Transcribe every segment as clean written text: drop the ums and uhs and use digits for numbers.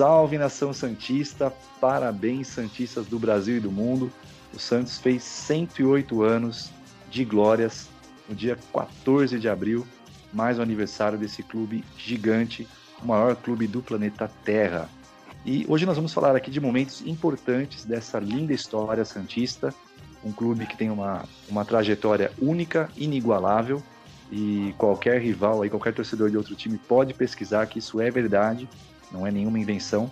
Salve, nação santista, parabéns santistas do Brasil e do mundo. O Santos fez 108 anos de glórias no dia 14 de abril, mais um aniversário desse clube gigante, o maior clube do planeta Terra. E hoje nós vamos falar aqui de momentos importantes dessa linda história santista, um clube que tem uma trajetória única, inigualável, e qualquer rival, aí, qualquer torcedor de outro time pode pesquisar que isso é verdade, não é nenhuma invenção.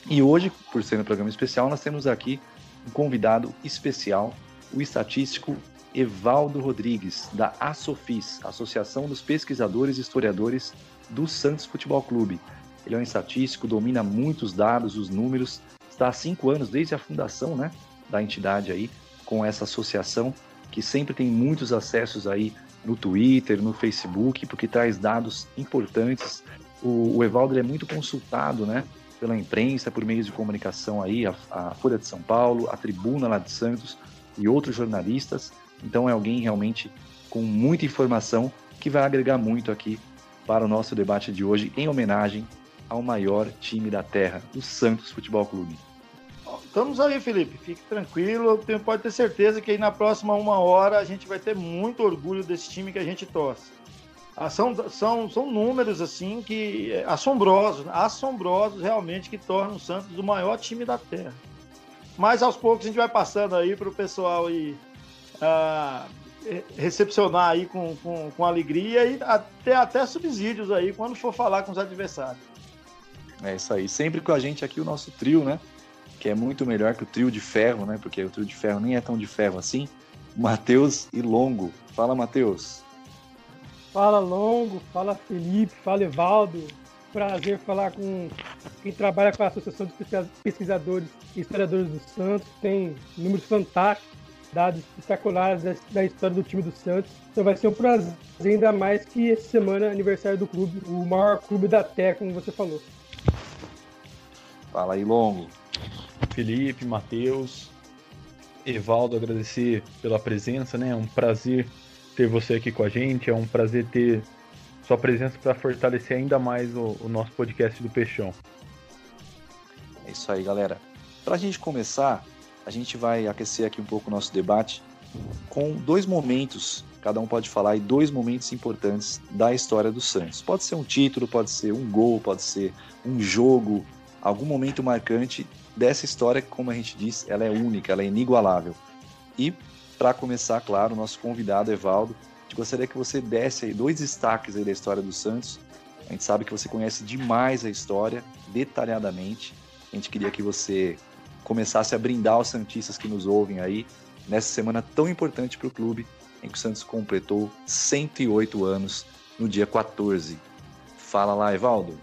E hoje, por ser um programa especial, nós temos aqui um convidado especial, o estatístico Evaldo Rodrigues, da ASOFIS, Associação dos Pesquisadores e Historiadores do Santos Futebol Clube. Ele é um estatístico, domina muitos dados, os números, está há 5 anos, desde a fundação, né, da entidade aí, com essa associação, que sempre tem muitos acessos aí no Twitter, no Facebook, porque traz dados importantes. O Evaldo é muito consultado, né, pela imprensa, por meios de comunicação aí, a Folha de São Paulo, a Tribuna lá de Santos e outros jornalistas. Então é alguém realmente com muita informação que vai agregar muito aqui para o nosso debate de hoje, em homenagem ao maior time da Terra, o Santos Futebol Clube. Estamos aí, Felipe, fique tranquilo, pode ter certeza que aí na próxima 1 hora a gente vai ter muito orgulho desse time que a gente torce. São números assim que assombrosos realmente, que tornam o Santos o maior time da Terra. Mas aos poucos a gente vai passando aí para o pessoal aí, recepcionar aí com alegria e até subsídios aí quando for falar com os adversários. É isso aí, sempre com a gente aqui o nosso trio, né? Que é muito melhor que o trio de ferro, né? Porque o trio de ferro nem é tão de ferro assim. Matheus e Longo. Fala, Matheus. Fala, Longo. Fala, Felipe. Fala, Evaldo. Prazer falar com quem trabalha com a Associação de Pesquisadores e Historiadores do Santos. Tem números fantásticos, dados espetaculares da história do time do Santos. Então vai ser um prazer, ainda mais que essa semana é aniversário do clube, o maior clube da Terra, como você falou. Fala aí, Longo. Felipe, Matheus, Evaldo, agradecer pela presença, né? É um prazer ter você aqui com a gente, é um prazer ter sua presença para fortalecer ainda mais o nosso podcast do Peixão. É isso aí, galera. Para a gente começar, a gente vai aquecer aqui um pouco o nosso debate com 2 momentos, cada um pode falar aí 2 momentos importantes da história do Santos. Pode ser um título, pode ser um gol, pode ser um jogo, algum momento marcante dessa história que, como a gente disse, ela é única, ela é inigualável. E, para começar, claro, o nosso convidado, Evaldo, a gente gostaria que você desse aí 2 destaques aí da história do Santos. A gente sabe que você conhece demais a história, detalhadamente. A gente queria que você começasse a brindar os santistas que nos ouvem aí, nessa semana tão importante para o clube, em que o Santos completou 108 anos no dia 14. Fala lá, Evaldo.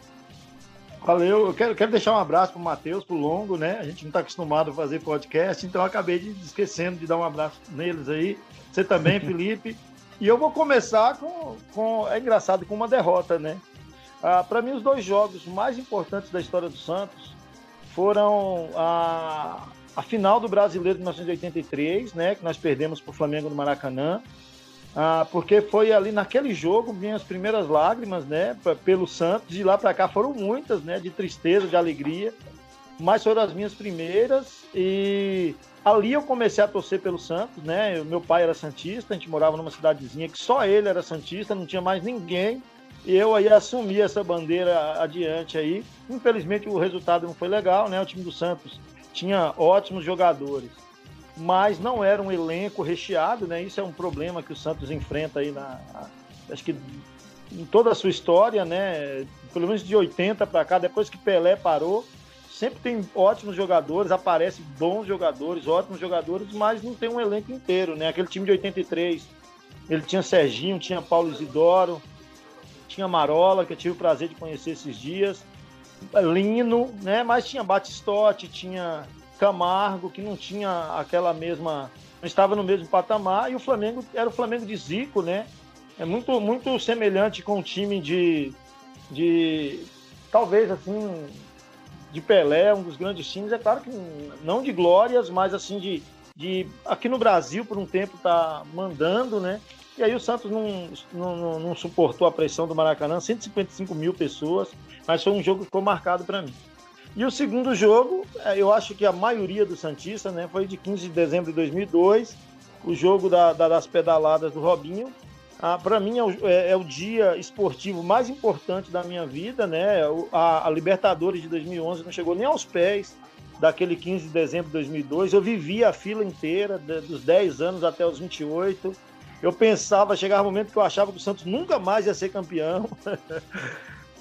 Valeu, eu quero deixar um abraço pro Matheus, pro Longo, né? A gente não está acostumado a fazer podcast, então eu acabei esquecendo de dar um abraço neles aí. Você também, Felipe. E eu vou começar é engraçado, com uma derrota, né? Para mim, os 2 jogos mais importantes da história do Santos foram a final do Brasileiro de 1983, né? Que nós perdemos pro Flamengo no Maracanã. Porque foi ali naquele jogo minhas primeiras lágrimas, né, pelo Santos. De lá para cá foram muitas, né, de tristeza, de alegria, mas foram as minhas primeiras. E ali eu comecei a torcer pelo Santos, né. Meu pai era santista, a gente morava numa cidadezinha que só ele era santista, não tinha mais ninguém. E eu aí assumi essa bandeira adiante aí. Infelizmente o resultado não foi legal, né. O time do Santos tinha ótimos jogadores, mas não era um elenco recheado, né? Isso é um problema que o Santos enfrenta aí acho que em toda a sua história, né? Pelo menos de 80 para cá, depois que Pelé parou, sempre tem ótimos jogadores, aparecem bons jogadores, ótimos jogadores, mas não tem um elenco inteiro, né? Aquele time de 83, ele tinha Serginho, tinha Paulo Isidoro, tinha Marola, que eu tive o prazer de conhecer esses dias, Lino, né? Mas tinha Batistotti, tinha Camargo, que não tinha aquela mesma, não estava no mesmo patamar, e o Flamengo era o Flamengo de Zico, né? É muito, muito semelhante com o time de talvez assim, de Pelé, um dos grandes times. É claro que não de glórias, mas assim de aqui no Brasil por um tempo tá mandando, né? E aí o Santos não suportou a pressão do Maracanã, 155 mil pessoas, mas foi um jogo que ficou marcado para mim. E o segundo jogo, eu acho que a maioria do Santista, né, foi de 15 de dezembro de 2002, o jogo das pedaladas do Robinho. Para mim é o dia esportivo mais importante da minha vida, né? A Libertadores de 2011 não chegou nem aos pés daquele 15 de dezembro de 2002. Eu vivi a fila inteira, dos 10 anos até os 28. Eu pensava, chegava um momento que eu achava que o Santos nunca mais ia ser campeão.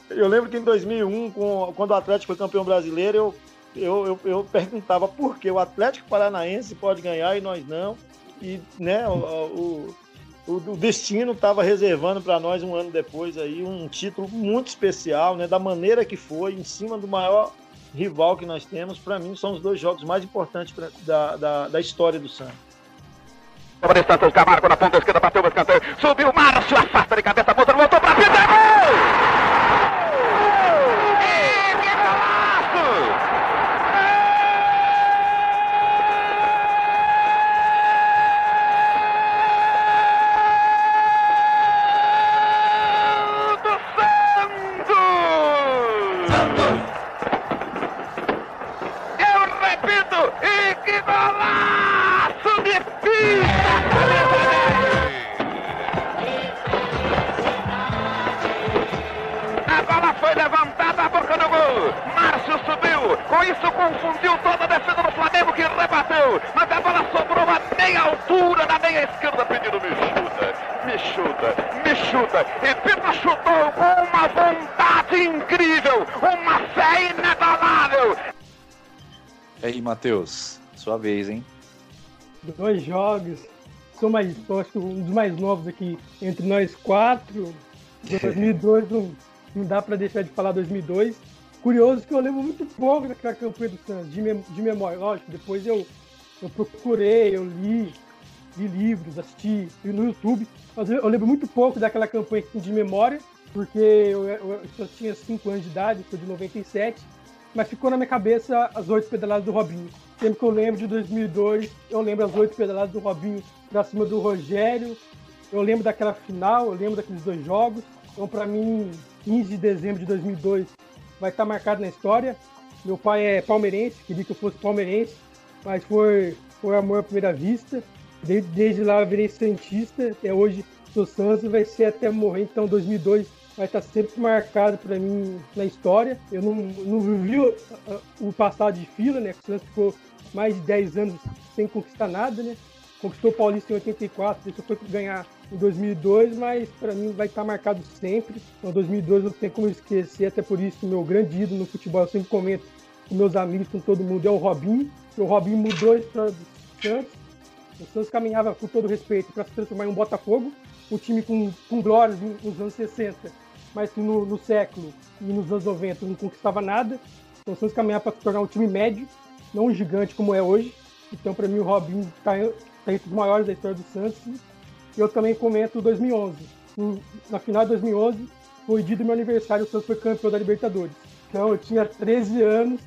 Eu lembro que em 2001, quando o Atlético foi campeão brasileiro, eu perguntava por que o Atlético Paranaense pode ganhar e nós não. E, né, o destino estava reservando para nós um ano depois aí um título muito especial, né, da maneira que foi, em cima do maior rival que nós temos. Para mim, são os 2 jogos mais importantes da história do Santos. Santos Camargo na ponta esquerda, bateu o escanteio, subiu o Márcio, afasta de cabeça, voltou para frente, é gol! Com isso confundiu toda a defesa do Flamengo, que rebateu, mas a bola sobrou a meia altura da meia esquerda, pedindo me chuta, e Pita chutou com uma vontade incrível, uma fé inabalável. E aí, Matheus, sua vez, hein? 2 jogos, sou acho que um dos mais novos aqui entre nós 4, 2002, não dá para deixar de falar 2002. Curioso que eu lembro muito pouco daquela campanha do Santos, de memória. Lógico, depois eu procurei, eu li livros, assisti no YouTube, mas eu lembro muito pouco daquela campanha de memória, porque eu só tinha 5 anos de idade, sou de 97, mas ficou na minha cabeça as 8 pedaladas do Robinho. Sempre que eu lembro de 2002, eu lembro as 8 pedaladas do Robinho pra cima do Rogério, eu lembro daquela final, eu lembro daqueles 2 jogos. Então, para mim, 15 de dezembro de 2002 vai estar marcado na história. Meu pai é palmeirense, queria que eu fosse palmeirense, mas foi amor à primeira vista. Desde lá eu virei santista, até hoje sou Santos e vai ser até morrer. Então 2002 vai estar sempre marcado para mim na história. Eu não vivi o passado de fila, né? O Santos ficou mais de 10 anos sem conquistar nada, né? Conquistou o Paulista em 84, depois foi ganhar em 2002, mas para mim vai estar marcado sempre. Então 2002 não tem como esquecer, até por isso meu grande ídolo no futebol, eu sempre comento com meus amigos, com todo mundo, é o Robinho. O Robinho mudou a história do Santos. O Santos caminhava, com todo respeito, para se transformar em um Botafogo, um time com glórias nos anos 60, mas que no século e nos anos 90 não conquistava nada. Então o Santos caminhava para se tornar um time médio, não um gigante como é hoje. Então para mim o Robinho está entre os maiores da história do Santos. Eu também comento 2011. Na final de 2011, foi o dia do meu aniversário, o Santos foi campeão da Libertadores. Então eu tinha 13 anos,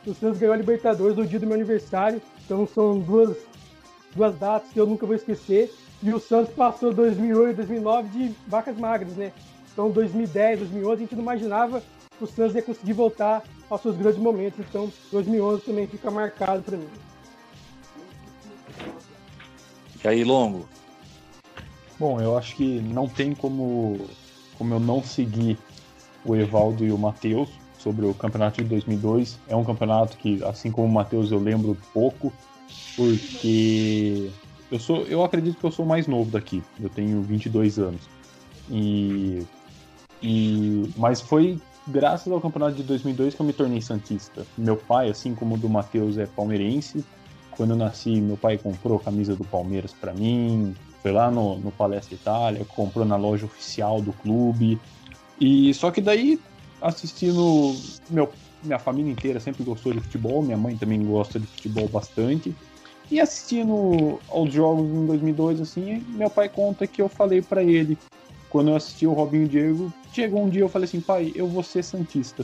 o Santos ganhou a Libertadores no dia do meu aniversário. Então são duas datas que eu nunca vou esquecer. E o Santos passou 2008, 2009 de vacas magras, né? Então 2010, 2011, a gente não imaginava que o Santos ia conseguir voltar aos seus grandes momentos. Então 2011 também fica marcado para mim. E aí, Longo? Bom, eu acho que não tem como eu não seguir o Evaldo e o Matheus sobre o campeonato de 2002. É um campeonato que, assim como o Matheus, eu lembro pouco, porque eu acredito que eu sou o mais novo daqui. Eu tenho 22 anos. Mas foi graças ao campeonato de 2002 que eu me tornei santista. Meu pai, assim como o do Matheus, é palmeirense. Quando eu nasci, meu pai comprou a camisa do Palmeiras para mim. Foi lá no Palestra Itália, comprou na loja oficial do clube. E só que daí, assistindo... Minha família inteira sempre gostou de futebol. Minha mãe também gosta de futebol bastante. E assistindo aos jogos em 2002, assim, meu pai conta que eu falei para ele, quando eu assisti o Robinho e o Diego, chegou um dia eu falei assim, pai, eu vou ser santista.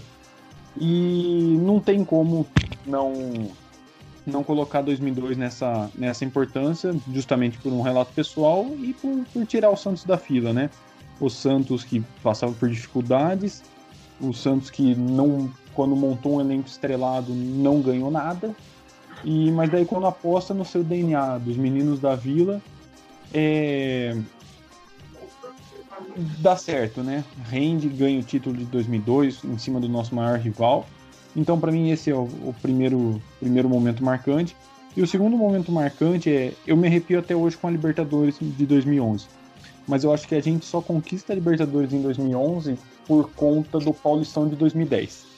E não tem como não colocar 2002 nessa importância, justamente por um relato pessoal e por tirar o Santos da fila, né? O Santos que passava por dificuldades, o Santos que não quando montou um elenco estrelado, não ganhou nada. Mas daí quando aposta no seu DNA dos meninos da Vila, dá certo, né? Rende, ganha o título de 2002 em cima do nosso maior rival. Então, para mim, esse é o primeiro momento marcante. E o segundo momento marcante eu me arrepio até hoje com a Libertadores de 2011. Mas eu acho que a gente só conquista a Libertadores em 2011 por conta do Paulistão de 2010.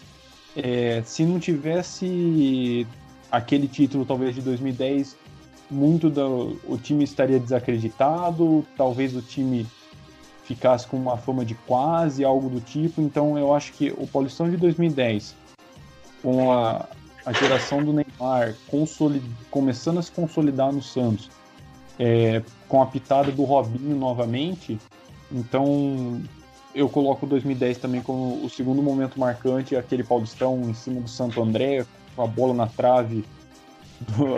Se não tivesse aquele título, talvez, de 2010, o time estaria desacreditado, talvez o time ficasse com uma fama de quase, algo do tipo. Então eu acho que o Paulistão de 2010, com a geração do Neymar começando a se consolidar no Santos, com a pitada do Robinho novamente, então eu coloco o 2010 também como o segundo momento marcante, aquele Paulistão em cima do Santo André, com a bola na trave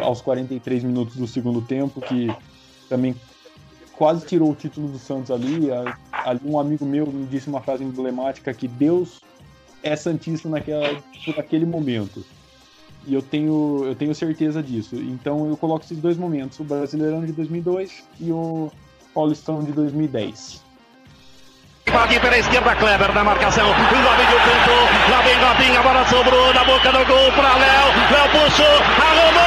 aos 43 minutos do segundo tempo, que também quase tirou o título do Santos ali. Um amigo meu me disse uma frase emblemática, que Deus é santista naquele momento. E eu tenho certeza disso. Então eu coloco esses dois momentos, o Brasileirão de 2002 e o Paulistão de 2010. Invadiu pela esquerda, Kleber na marcação. O Robinho tentou, lá vem Robinho, a bola sobrou na boca do gol para Léo. Léo puxou, arrumou,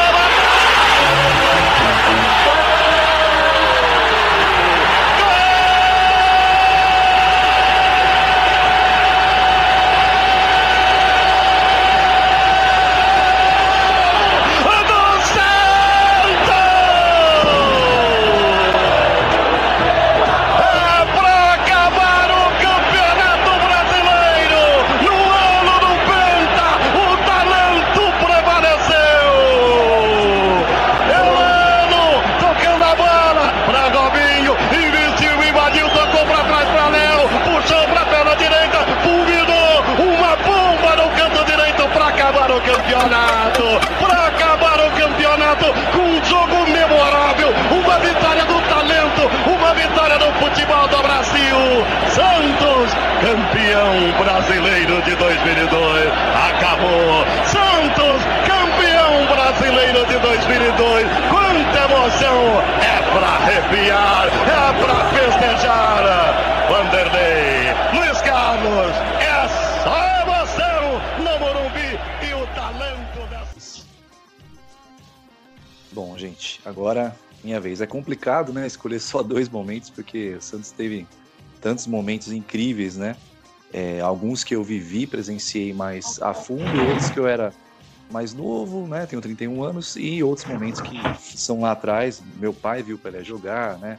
para acabar o campeonato com um jogo memorável, uma vitória do talento, uma vitória do futebol do Brasil. Santos, campeão brasileiro de 2002, acabou. Santos, campeão brasileiro de 2002, quanta emoção, é para arrepiar, é para festejar. Vanderlei, Luiz Carlos, é só emoção no Morumbi e o talento dessa... Bom, gente, agora minha vez. É complicado, né, escolher só dois momentos, porque o Santos teve tantos momentos incríveis, né? Alguns que eu vivi, presenciei mais a fundo, outros que eu era mais novo, né? Tenho 31 anos, e outros momentos que são lá atrás. Meu pai viu o Pelé jogar, né?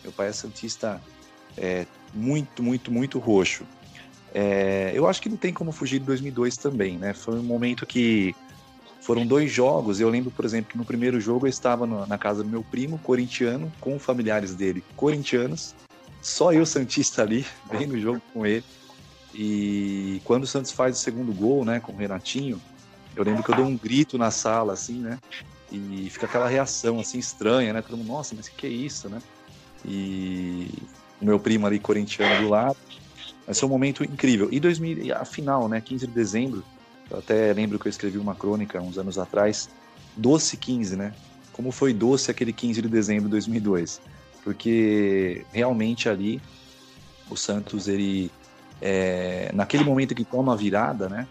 Meu pai é santista muito, muito, muito roxo. Eu acho que não tem como fugir de 2002 também, né? Foi um momento que foram dois jogos. Eu lembro, por exemplo, que no primeiro jogo eu estava na casa do meu primo, corintiano, com familiares dele corintianos, só eu santista ali, bem no jogo com ele. E quando o Santos faz o segundo gol, né, com o Renatinho, eu lembro que eu dou um grito na sala, assim, né? E fica aquela reação, assim, estranha, né? Todo mundo, nossa, mas que é isso, né? E o meu primo ali, corintiano, do lado. Mas foi um momento incrível. E a final, né? 15 de dezembro, eu até lembro que eu escrevi uma crônica uns anos atrás, doce 15, né? Como foi doce aquele 15 de dezembro de 2002. Porque realmente ali, o Santos, ele... naquele momento que toma a virada, né?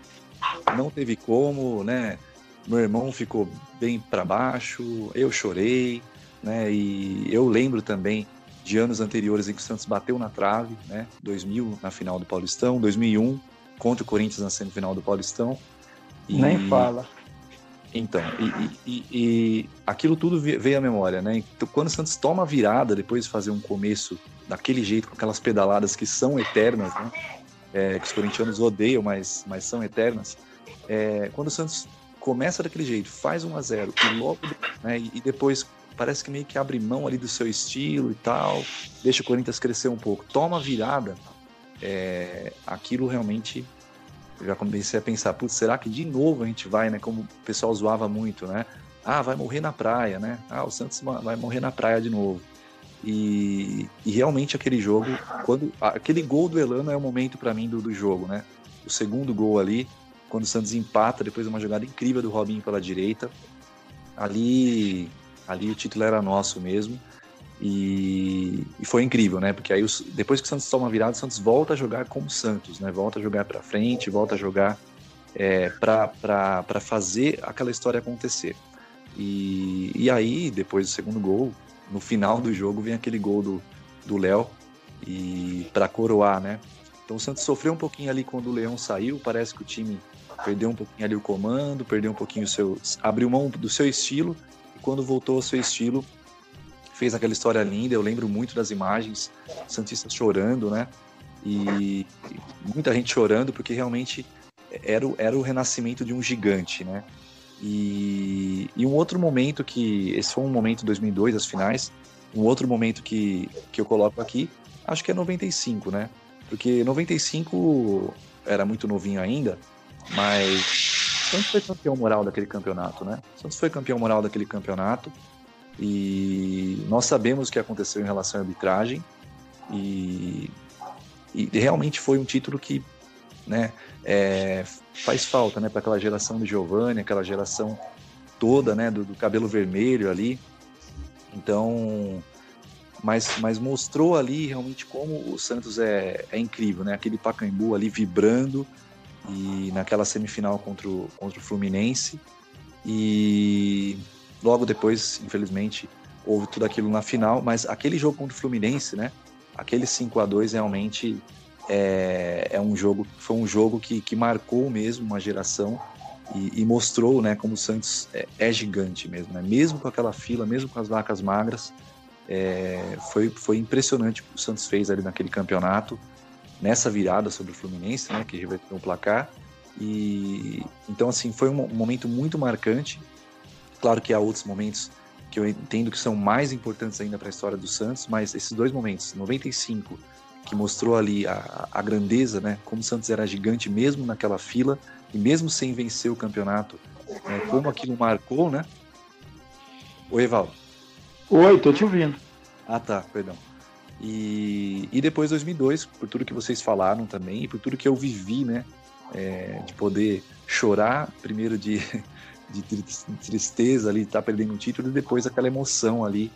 Não teve como, né? Meu irmão ficou bem para baixo, eu chorei, né? E eu lembro também de anos anteriores em que o Santos bateu na trave, né? 2000 na final do Paulistão, 2001 contra o Corinthians na semifinal do Paulistão. Nem fala. Então, e aquilo tudo veio à memória, né? Então, quando o Santos toma a virada, depois de fazer um começo daquele jeito, com aquelas pedaladas que são eternas, né? Que os corintianos odeiam, mas são eternas. Quando o Santos começa daquele jeito, faz 1-0 e logo, né, e depois parece que meio que abre mão ali do seu estilo e tal, deixa o Corinthians crescer um pouco, toma a virada, aquilo realmente, eu já comecei a pensar, putz, será que de novo a gente vai, né, como o pessoal zoava muito, né, vai morrer na praia, né, o Santos vai morrer na praia de novo. E realmente aquele jogo, aquele gol do Elano é o momento para mim do jogo, né? O segundo gol ali, quando o Santos empata, depois de uma jogada incrível do Robinho pela direita. Ali o título era nosso mesmo. E foi incrível, né? Porque aí depois que o Santos toma a virada, o Santos volta a jogar como o Santos, né? Volta a jogar para frente, volta a jogar para fazer aquela história acontecer. E aí, depois do segundo gol, no final do jogo, vem aquele gol do Léo para coroar, né? Então o Santos sofreu um pouquinho ali quando o Leão saiu, parece que o time perdeu um pouquinho ali o comando, perdeu um pouquinho abriu mão do seu estilo, e quando voltou ao seu estilo, fez aquela história linda. Eu lembro muito das imagens, santistas chorando, né? E muita gente chorando, porque realmente era o renascimento de um gigante, né? E um outro momento esse foi um momento 2002, as finais, um outro momento que eu coloco aqui, acho que é 95, né? Porque 95 era muito novinho ainda, mas o Santos foi campeão moral daquele campeonato, né? O Santos foi campeão moral daquele campeonato, e nós sabemos o que aconteceu em relação à arbitragem, e realmente foi um título que, né, faz falta, né, para aquela geração do Giovani, aquela geração toda, né, do cabelo vermelho ali. Então, mas mostrou ali realmente como o Santos é incrível, né? Aquele Pacaembu ali vibrando, e naquela semifinal contra o Fluminense, e logo depois, infelizmente, houve tudo aquilo na final, mas aquele jogo contra o Fluminense, né? Aquele 5-2 realmente foi um jogo que marcou mesmo uma geração, e mostrou, né, como o Santos é gigante mesmo, né? Mesmo com aquela fila, mesmo com as vacas magras, foi impressionante o que o Santos fez ali naquele campeonato, nessa virada sobre o Fluminense, né, que reverteu o placar. E então, assim, foi um momento muito marcante. Claro que há outros momentos que eu entendo que são mais importantes ainda para a história do Santos, mas esses dois momentos, 95, que mostrou ali a grandeza, né, como o Santos era gigante mesmo naquela fila, e mesmo sem vencer o campeonato, né, como aquilo marcou, né? Oi, Evaldo. Oi, tô te ouvindo. Ah, tá, perdão. E depois 2002, por tudo que vocês falaram também, e por tudo que eu vivi, né, de poder chorar, primeiro de tristeza ali, estar perdendo um título, e depois aquela emoção ali,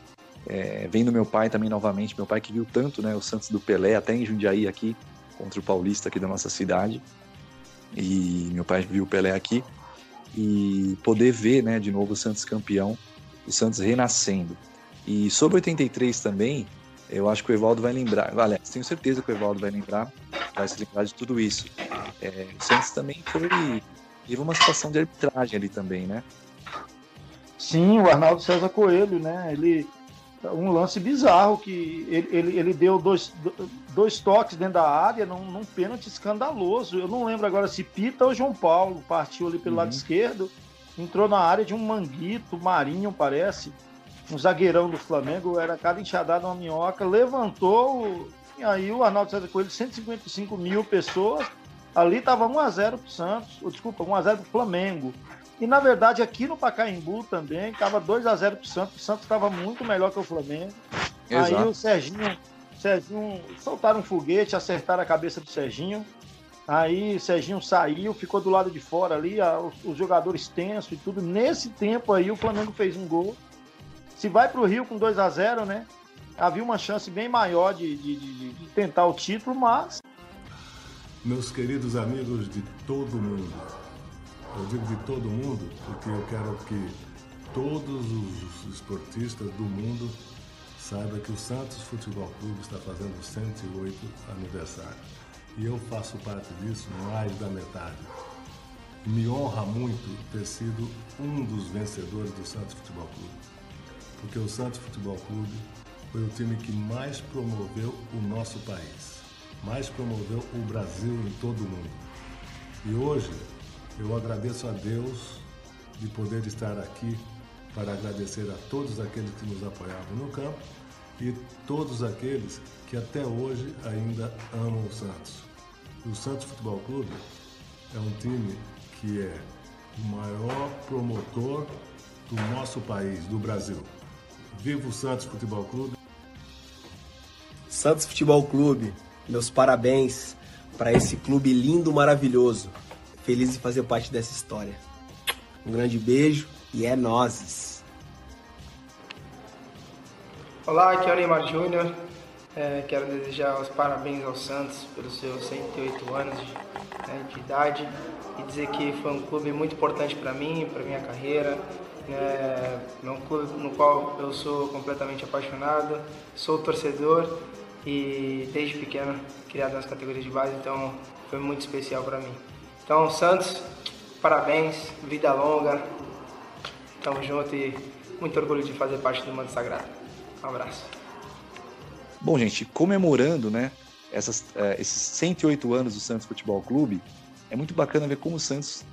vendo meu pai também novamente, meu pai que viu tanto, né, o Santos do Pelé, até em Jundiaí aqui, contra o Paulista aqui da nossa cidade, e meu pai viu o Pelé aqui, e poder ver, né, de novo o Santos campeão, o Santos renascendo. E sobre 83 também, eu acho que o Evaldo vai lembrar, aliás, tenho certeza que o Evaldo vai se lembrar de tudo isso. O Santos também teve uma situação de arbitragem ali também, né? Sim, o Arnaldo César Coelho, né? Um lance bizarro, que ele deu dois toques dentro da área num pênalti escandaloso. Eu não lembro agora se Pita ou João Paulo partiu ali pelo lado esquerdo, entrou na área de um Manguito, Marinho, parece, um zagueirão do Flamengo, era cada enxadada uma minhoca, levantou, e aí o Arnaldo César Coelho, 155 mil pessoas, ali estava 1-0 pro Santos, 1-0 pro Flamengo. E na verdade aqui no Pacaembu também estava 2-0 pro Santos, o Santos estava muito melhor que o Flamengo. Exato. Aí o Serginho soltaram um foguete, acertaram a cabeça do Serginho. Aí o Serginho saiu, ficou do lado de fora ali, os jogadores tensos e tudo. Nesse tempo aí o Flamengo fez um gol. Se vai para o Rio com 2-0, né? Havia uma chance bem maior de tentar o título, mas... Meus queridos amigos de todo mundo, eu digo de todo mundo porque eu quero que todos os esportistas do mundo saibam que o Santos Futebol Clube está fazendo 108 aniversário. E eu faço parte disso mais da metade. Me honra muito ter sido um dos vencedores do Santos Futebol Clube. Porque o Santos Futebol Clube foi o time que mais promoveu o nosso país, mais promoveu o Brasil em todo o mundo. E hoje eu agradeço a Deus de poder estar aqui para agradecer a todos aqueles que nos apoiavam no campo e todos aqueles que até hoje ainda amam o Santos. E o Santos Futebol Clube é um time que é o maior promotor do nosso país, do Brasil. Viva o Santos Futebol Clube! Santos Futebol Clube, meus parabéns para esse clube lindo, maravilhoso. feliz de fazer parte dessa história. Um grande beijo e é nóis. Olá, aqui é o Neymar Júnior. Quero desejar os parabéns ao Santos pelos seus 108 anos de idade e dizer que foi um clube muito importante para mim, para minha carreira. É um clube no qual eu sou completamente apaixonado, sou torcedor e desde pequeno criado nas categorias de base, então foi muito especial para mim. Então, Santos, parabéns, vida longa, tamo junto e muito orgulho de fazer parte do Manto Sagrado. Um abraço. Bom, gente, comemorando, né, esses 108 anos do Santos Futebol Clube, é muito bacana ver como o Santos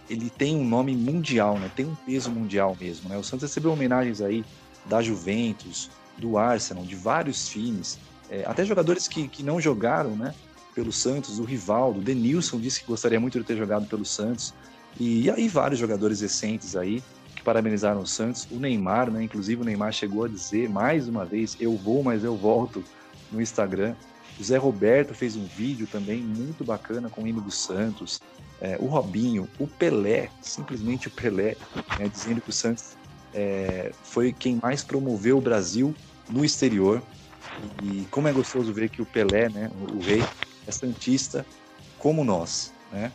ele tem um nome mundial, né, tem um peso mundial mesmo, né? O Santos recebeu homenagens aí da Juventus, do Arsenal, de vários times, até jogadores que não jogaram, né, pelo Santos, o Rivaldo, o Denilson disse que gostaria muito de ter jogado pelo Santos, e aí vários jogadores recentes aí que parabenizaram o Santos, o Neymar, né, inclusive o Neymar chegou a dizer mais uma vez, eu vou, mas eu volto, no Instagram. O Zé Roberto fez um vídeo também muito bacana com o hino do Santos, o Robinho, o Pelé, simplesmente o Pelé, né, dizendo que o Santos foi quem mais promoveu o Brasil no exterior, e como é gostoso ver que o Pelé, né, o rei, é santista como nós, né?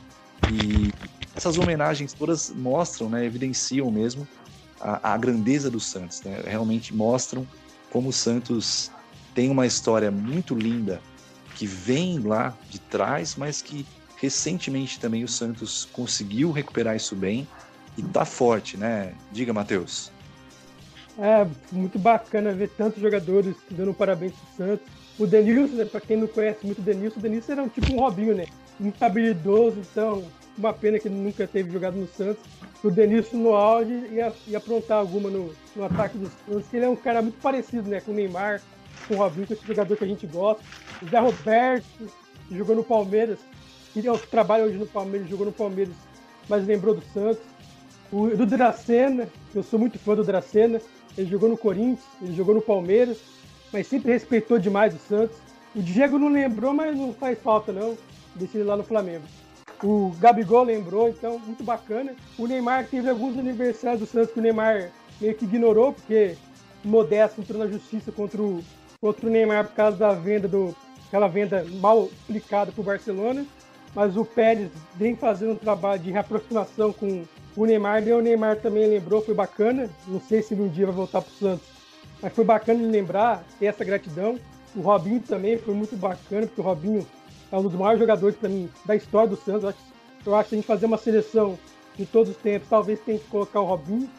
E essas homenagens todas mostram, né, evidenciam mesmo a grandeza do Santos, né? Realmente mostram como o Santos tem uma história muito linda que vem lá de trás, mas que recentemente também o Santos conseguiu recuperar isso bem e tá forte, né? Diga, Matheus. É muito bacana ver tantos jogadores dando parabéns pro Santos. O Denilson, né, para quem não conhece muito o Denilson era tipo um Robinho, né? Muito habilidoso, então uma pena que ele nunca teve jogado no Santos. O Denilson no auge ia aprontar alguma no ataque do Santos, que ele é um cara muito parecido, né, com o Neymar, com o Robinho, com esse jogador que a gente gosta. O Zé Roberto, que jogou no Palmeiras, que trabalha hoje no Palmeiras, jogou no Palmeiras, mas lembrou do Santos. O do Dracena, que eu sou muito fã do Dracena, ele jogou no Corinthians, ele jogou no Palmeiras, mas sempre respeitou demais o Santos. O Diego não lembrou, mas não faz falta não, deixa ele lá no Flamengo. O Gabigol lembrou, então, muito bacana. O Neymar teve alguns aniversários do Santos que o Neymar meio que ignorou, porque o Modesto entrou na justiça contra o Neymar por causa da venda aquela venda mal aplicada para o Barcelona. Mas o Pérez vem fazendo um trabalho de reaproximação com o Neymar, e o Neymar também lembrou, foi bacana. Não sei se ele um dia vai voltar para o Santos, mas foi bacana ele lembrar, ter essa gratidão. O Robinho também foi muito bacana, porque o Robinho é um dos maiores jogadores para mim da história do Santos. Eu acho que a gente fazer uma seleção de todos os tempos, talvez tenha que colocar o Robinho.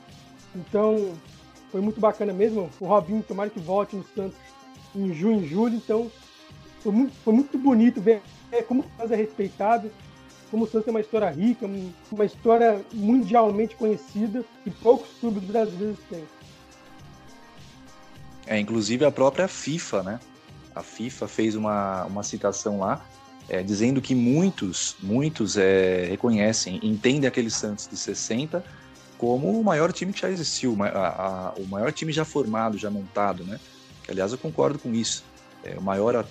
Então, foi muito bacana mesmo. O Robinho, tomara que volte no Santos em junho, julho. Então, foi muito bonito ver como o Santos é respeitado, como o Santos tem uma história rica, uma história mundialmente conhecida, que poucos clubes brasileiros têm. Inclusive a própria FIFA, né? A FIFA fez uma citação lá, dizendo que muitos reconhecem, entendem aquele Santos de 60 como o maior time que já existiu, o maior time já formado, já montado, né? Que, aliás, eu concordo com isso.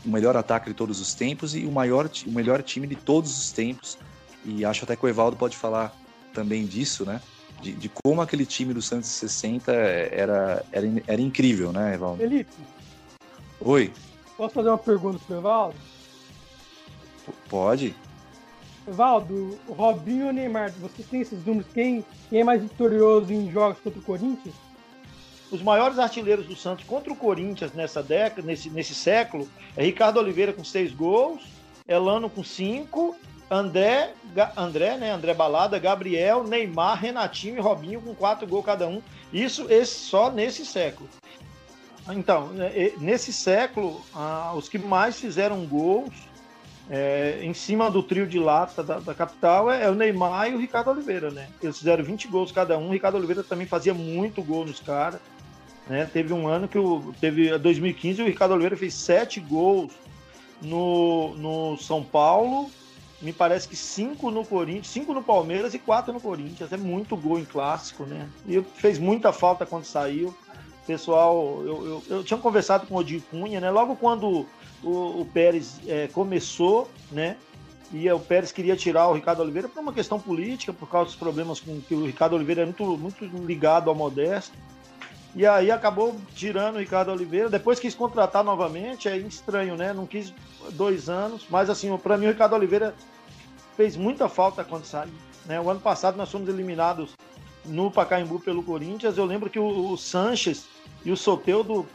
O melhor ataque de todos os tempos e o melhor time de todos os tempos. E acho até que o Evaldo pode falar também disso, né? De como aquele time do Santos 60 era incrível, né, Evaldo? Felipe. Oi. Posso fazer uma pergunta pro Evaldo? Pode. Evaldo, o Robinho ou o Neymar, vocês têm esses números? Quem é mais vitorioso em jogos contra o Corinthians? Os maiores artilheiros do Santos contra o Corinthians nessa década, nesse século, é Ricardo Oliveira com 6 gols, Elano com 5, André Balada, Gabriel, Neymar, Renatinho e Robinho com 4 gols cada um. Isso só nesse século. Então, nesse século, os que mais fizeram gols em cima do trio de lata da capital é o Neymar e o Ricardo Oliveira, né? Eles fizeram 20 gols cada um. O Ricardo Oliveira também fazia muito gol nos caras, né? Teve um ano que teve 2015, o Ricardo Oliveira fez 7 gols no São Paulo, me parece que 5 no Corinthians, 5 no Palmeiras e 4 no Corinthians. É muito gol em clássico, né? E fez muita falta quando saiu. Pessoal, eu tinha conversado com o Odir Cunha, né? Logo quando o Pérez começou, né? e o Pérez queria tirar o Ricardo Oliveira por uma questão política, por causa dos problemas com que o Ricardo Oliveira é muito ligado ao Modesto. E aí acabou tirando o Ricardo Oliveira, depois quis contratar novamente, é estranho, né? Não quis 2 anos, mas assim, para mim o Ricardo Oliveira fez muita falta quando saiu, né? O ano passado nós fomos eliminados no Pacaembu pelo Corinthians, eu lembro que o Sanches e o Soteldo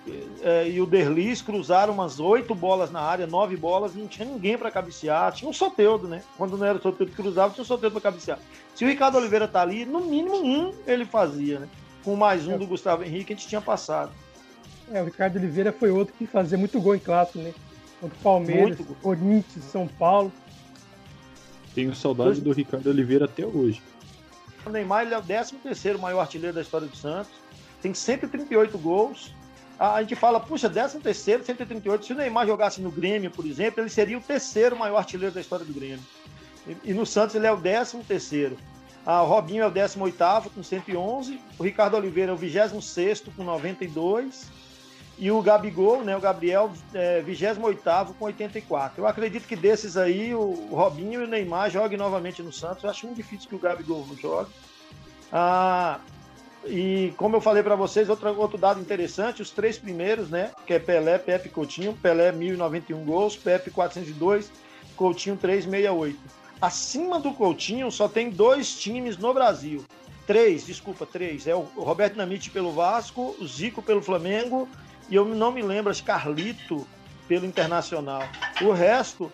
e o Derlis cruzaram umas 8 bolas na área, 9 bolas, não tinha ninguém para cabecear, tinha o Soteldo, né? Quando não era o Soteldo que cruzava, tinha o Soteldo para cabecear. Se o Ricardo Oliveira tá ali, no mínimo um ele fazia, né? Com mais um do Gustavo Henrique, a gente tinha passado. O Ricardo Oliveira foi outro que fazia muito gol em clássico, né? Contra o Palmeiras, Corinthians, São Paulo. Tenho saudade do Ricardo Oliveira até hoje. O Neymar ele é o 13º maior artilheiro da história do Santos. Tem 138 gols. A gente fala, puxa, 13º, 138. Se o Neymar jogasse no Grêmio, por exemplo, ele seria o 3º maior artilheiro da história do Grêmio. E no Santos ele é o 13º. O Robinho é o 18º com 111. O Ricardo Oliveira é o 26º com 92. E o Gabigol, né, o Gabriel, 28º com 84. Eu acredito que desses aí, o Robinho e o Neymar joguem novamente no Santos. Eu acho muito difícil que o Gabigol não jogue. E como eu falei para vocês, outro dado interessante, os 3 primeiros, né, que é Pelé, Pepe e Coutinho. Pelé, 1.091 gols, Pepe, 402, Coutinho, 368. Acima do Coutinho, só tem 2 times no Brasil. 3. É o Roberto Dinamite pelo Vasco, o Zico pelo Flamengo, e eu não me lembro, acho Carlito pelo Internacional. O resto,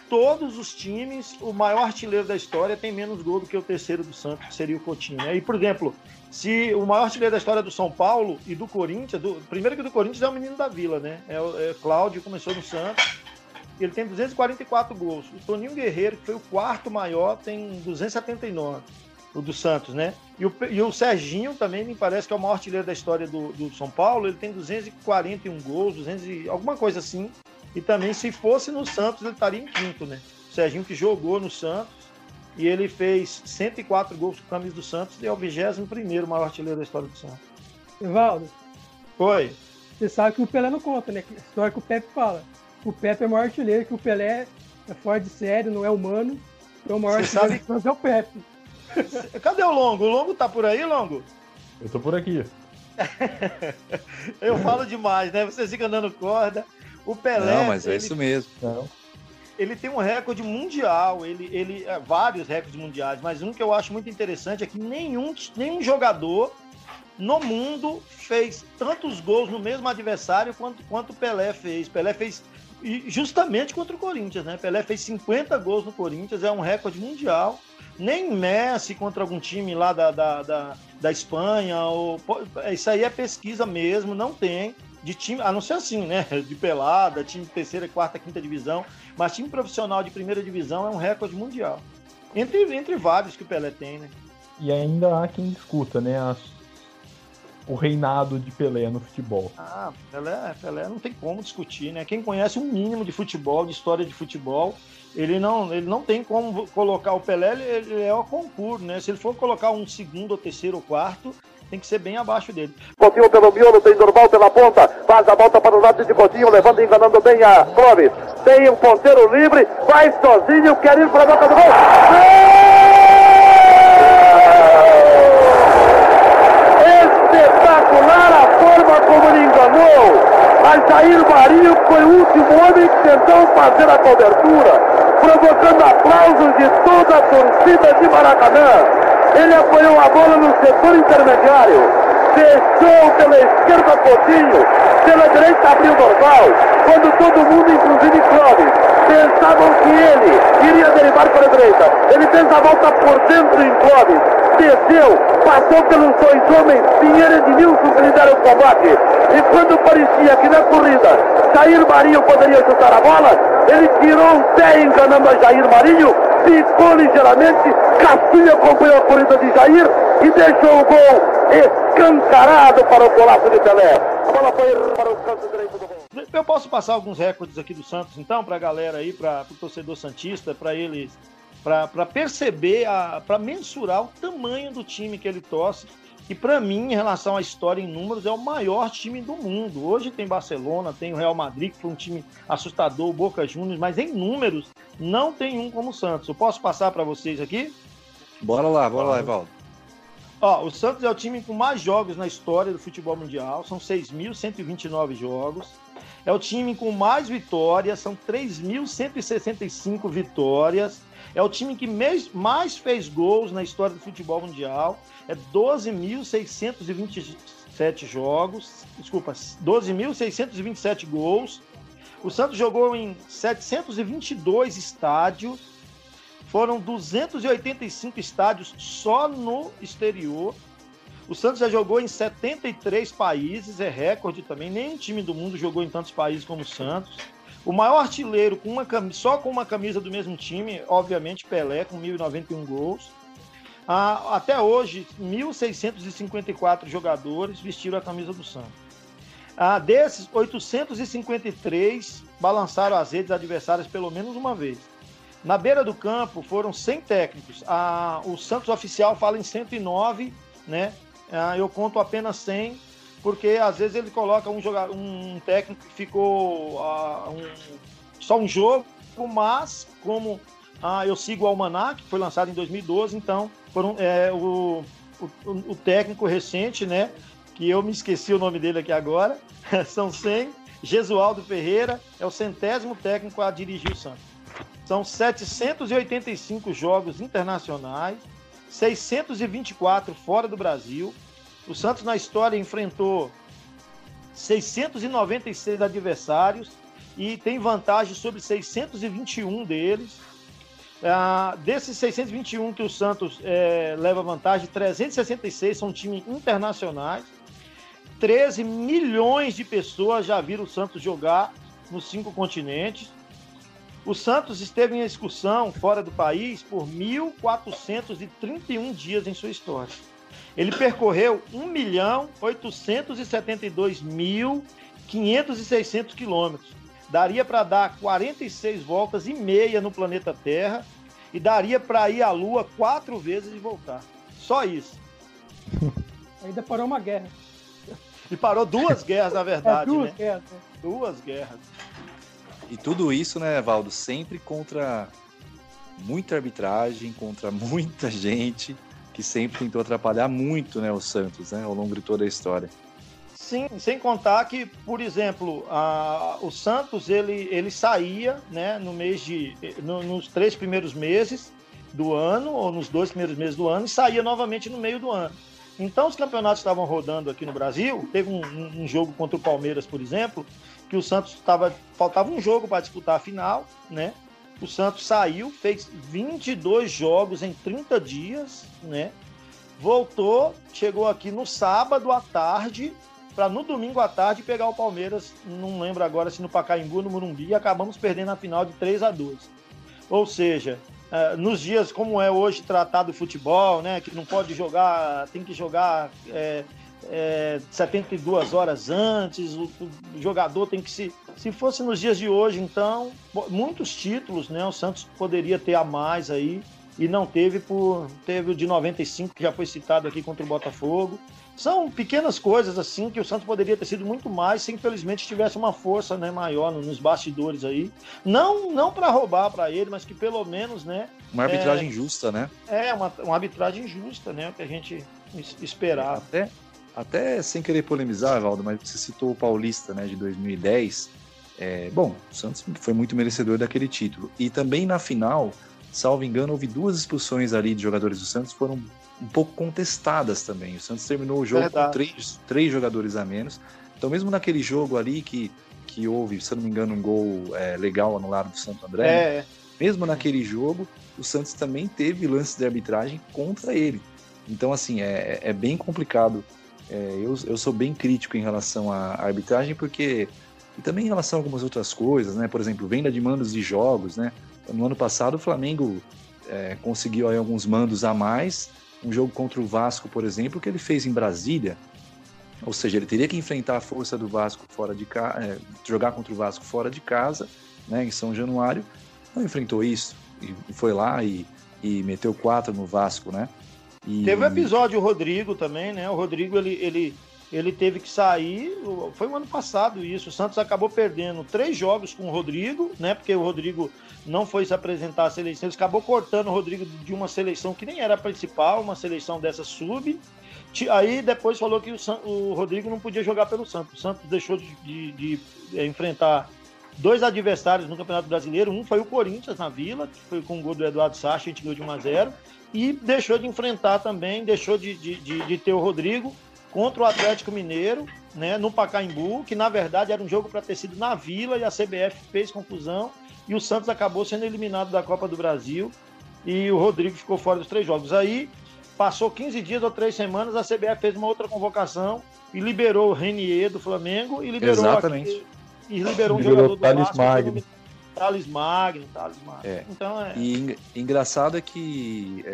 todos os times, o maior artilheiro da história tem menos gol do que o 3º do Santos, que seria o Coutinho, né? E, por exemplo, se o maior artilheiro da história do São Paulo e do Corinthians, primeiro que do Corinthians é o menino da Vila, né? É Cláudio, começou no Santos, ele tem 244 gols. O Toninho Guerreiro, que foi o 4º maior, tem 279, o do Santos, né? E o Serginho também me parece que é o maior artilheiro da história do São Paulo, ele tem 241 gols, alguma coisa assim. E também, se fosse no Santos, ele estaria em 5º, né? O Serginho que jogou no Santos, e ele fez 104 gols com a camisa do Santos, e é o 21º maior artilheiro da história do Santos. Evaldo. Oi. Você sabe que o Pelé não conta, né? A história que o Pepe fala. O Pepe é o maior artilheiro, que o Pelé é fora de série, não é humano. Então o maior artilheiro do Santos é o Pepe. Cadê o Longo? O Longo tá por aí, Longo? Eu tô por aqui. Eu falo demais, né? Vocês ficam dando corda. O Pelé... Não, mas é isso mesmo. Não. Ele tem um recorde mundial, vários recordes mundiais, mas um que eu acho muito interessante é que nenhum jogador no mundo fez tantos gols no mesmo adversário quanto o Pelé fez. Pelé fez justamente contra o Corinthians, né? Pelé fez 50 gols no Corinthians, é um recorde mundial. Nem Messi contra algum time lá da Espanha, isso aí é pesquisa mesmo, não tem. De time, a não ser assim, né? De pelada, time de 3ª, 4ª, 5ª divisão, mas time profissional de 1ª divisão é um recorde mundial. Entre vários que o Pelé tem, né? E ainda há quem discuta, né? O reinado de Pelé no futebol. Pelé não tem como discutir, né? Quem conhece um mínimo de futebol, de história de futebol, ele não tem como colocar o Pelé, ele é o concurso, né? Se ele for colocar um 2º, ou 3º, ou 4º, tem que ser bem abaixo dele. Coutinho pelo miolo, tem Durval pela ponta, faz a volta para o lado de Coutinho, levando e enganando bem a Clóvis. Tem um ponteiro livre, vai sozinho, quer ir para a boca do gol. Espetacular a forma como ele enganou. Mas Jair Marinho foi o último homem que tentou fazer a cobertura, provocando aplausos de toda a torcida de Maracanã. Ele apoiou a bola no setor intermediário, fechou pela esquerda Coutinho, pela direita abriu Durval, quando todo mundo, inclusive Clóvis, pensavam que ele iria derivar para a direita. Ele fez a volta por dentro em Clóvis, desceu, passou pelos 2 homens, Pinheiro e Edmilson, que lhe deram o combate, e quando parecia que na corrida Jair Marinho poderia chutar a bola, ele tirou o pé enganando a Jair Marinho, ficou ligeiramente, Castilho acompanhou a corrida de Jair e deixou o gol escancarado para o golaço de Pelé. A bola foi para o canto direito do gol. Eu posso passar alguns recordes aqui do Santos, então, para a galera aí, para o torcedor santista, para eles, para perceber, para mensurar o tamanho do time que ele torce. E para mim, em relação à história em números, é o maior time do mundo. Hoje tem Barcelona, tem o Real Madrid, que foi um time assustador, o Boca Juniors, mas em números não tem um como o Santos. Eu posso passar para vocês aqui? Bora lá, Evaldo. Ó, o Santos é o time com mais jogos na história do futebol mundial, são 6.129 jogos. É o time com mais vitórias, são 3.165 vitórias. É o time que mais fez gols na história do futebol mundial. É 12.627 jogos. Desculpa, 12.627 gols. O Santos jogou em 722 estádios. Foram 285 estádios só no exterior. O Santos já jogou em 73 países, é recorde também. Nenhum time do mundo jogou em tantos países como o Santos. O maior artilheiro só com uma camisa do mesmo time, obviamente Pelé, com 1.091 gols. Até hoje, 1.654 jogadores vestiram a camisa do Santos. Desses, 853 balançaram as redes adversárias pelo menos uma vez. Na beira do campo foram 100 técnicos. O Santos oficial fala em 109, né? Eu conto apenas 100, porque às vezes ele coloca um técnico que ficou só um jogo, mas como eu sigo o Almanac, que foi lançado em 2012, então o técnico recente, né? Que eu me esqueci o nome dele aqui agora, são 100. Jesualdo Ferreira é o 100º técnico a dirigir o Santos. São 785 jogos internacionais, 624 fora do Brasil. O Santos, na história, enfrentou 696 adversários e tem vantagem sobre 621 deles. Desses 621 que o Santos leva vantagem, 366 são times internacionais. 13 milhões de pessoas já viram o Santos jogar nos 5 continentes. O Santos esteve em excursão fora do país por 1.431 dias em sua história. Ele percorreu 1.872.500 quilômetros. Daria para dar 46 voltas e meia no planeta Terra e daria para ir à Lua 4 vezes e voltar. Só isso. Ainda parou uma guerra. E parou 2 guerras, na verdade, duas né? guerras. 2 guerras. E tudo isso, né, Valdo, sempre contra muita arbitragem, contra muita gente que sempre tentou atrapalhar muito, né, o Santos, né, ao longo de toda a história. Sim, sem contar que, por exemplo, o Santos ele saía, né, nos 3 primeiros meses do ano, ou nos 2 primeiros meses do ano, e saía novamente no meio do ano. Então, os campeonatos estavam rodando aqui no Brasil. Teve um jogo contra o Palmeiras, por exemplo, que o Santos faltava um jogo para disputar a final, né? O Santos saiu, fez 22 jogos em 30 dias, né? Voltou, chegou aqui no sábado à tarde, para no domingo à tarde pegar o Palmeiras, não lembro agora se no Pacaembu ou no Morumbi, e acabamos perdendo a final de 3-2. Ou seja, nos dias como é hoje tratado o futebol, né, que não pode jogar, tem que jogar 72 horas antes, o jogador tem que se fosse nos dias de hoje, então, muitos títulos, né, o Santos poderia ter a mais aí, e não teve teve o de 95, que já foi citado aqui contra o Botafogo. São pequenas coisas assim que o Santos poderia ter sido muito mais se infelizmente tivesse uma força, né, maior nos bastidores aí. Não para roubar para ele, mas que pelo menos, né, uma arbitragem justa, né? Uma arbitragem justa, né, o que a gente esperava. Até sem querer polemizar, Valdo, mas você citou o Paulista, né, de 2010. Bom, o Santos foi muito merecedor daquele título. E também na final, salvo engano, houve 2 expulsões ali de jogadores do Santos, foram um pouco contestadas também. O Santos terminou o jogo com 3 jogadores a menos. Então, mesmo naquele jogo ali que houve, se eu não me engano, um gol legal anulado do Santo André, né? Mesmo naquele jogo, o Santos também teve lances de arbitragem contra ele. Então, assim, é bem complicado. Eu sou bem crítico em relação à arbitragem, porque... E também em relação a algumas outras coisas, né? Por exemplo, venda de mandos de jogos, né? No ano passado, o Flamengo conseguiu aí alguns mandos a mais. Um jogo contra o Vasco, por exemplo, que ele fez em Brasília. Ou seja, ele teria que enfrentar a força do Vasco fora de casa, jogar contra o Vasco fora de casa, né, em São Januário. Não enfrentou isso e foi lá e meteu 4 no Vasco, né? Teve um episódio, o Rodrigo também, né? O Rodrigo, ele teve que sair, foi o ano passado isso, o Santos acabou perdendo 3 jogos com o Rodrigo, né? Porque o Rodrigo não foi se apresentar à seleção, ele acabou cortando o Rodrigo de uma seleção que nem era a principal, uma seleção dessa sub. Aí depois falou que o Rodrigo não podia jogar pelo Santos. O Santos deixou de enfrentar 2 adversários no Campeonato Brasileiro. Um foi o Corinthians na Vila, que foi com o gol do Eduardo Sacha, a gente ganhou de 1-0. E deixou de enfrentar também, deixou de ter o Rodrigo contra o Atlético Mineiro, né, no Pacaembu, que na verdade era um jogo para ter sido na Vila, e a CBF fez confusão, e o Santos acabou sendo eliminado da Copa do Brasil, e o Rodrigo ficou fora dos 3 jogos. Aí passou 15 dias ou 3 semanas, a CBF fez uma outra convocação e liberou o Renier do Flamengo e liberou, um jogador do Vasco, Thales Magno. Então, E engraçado é que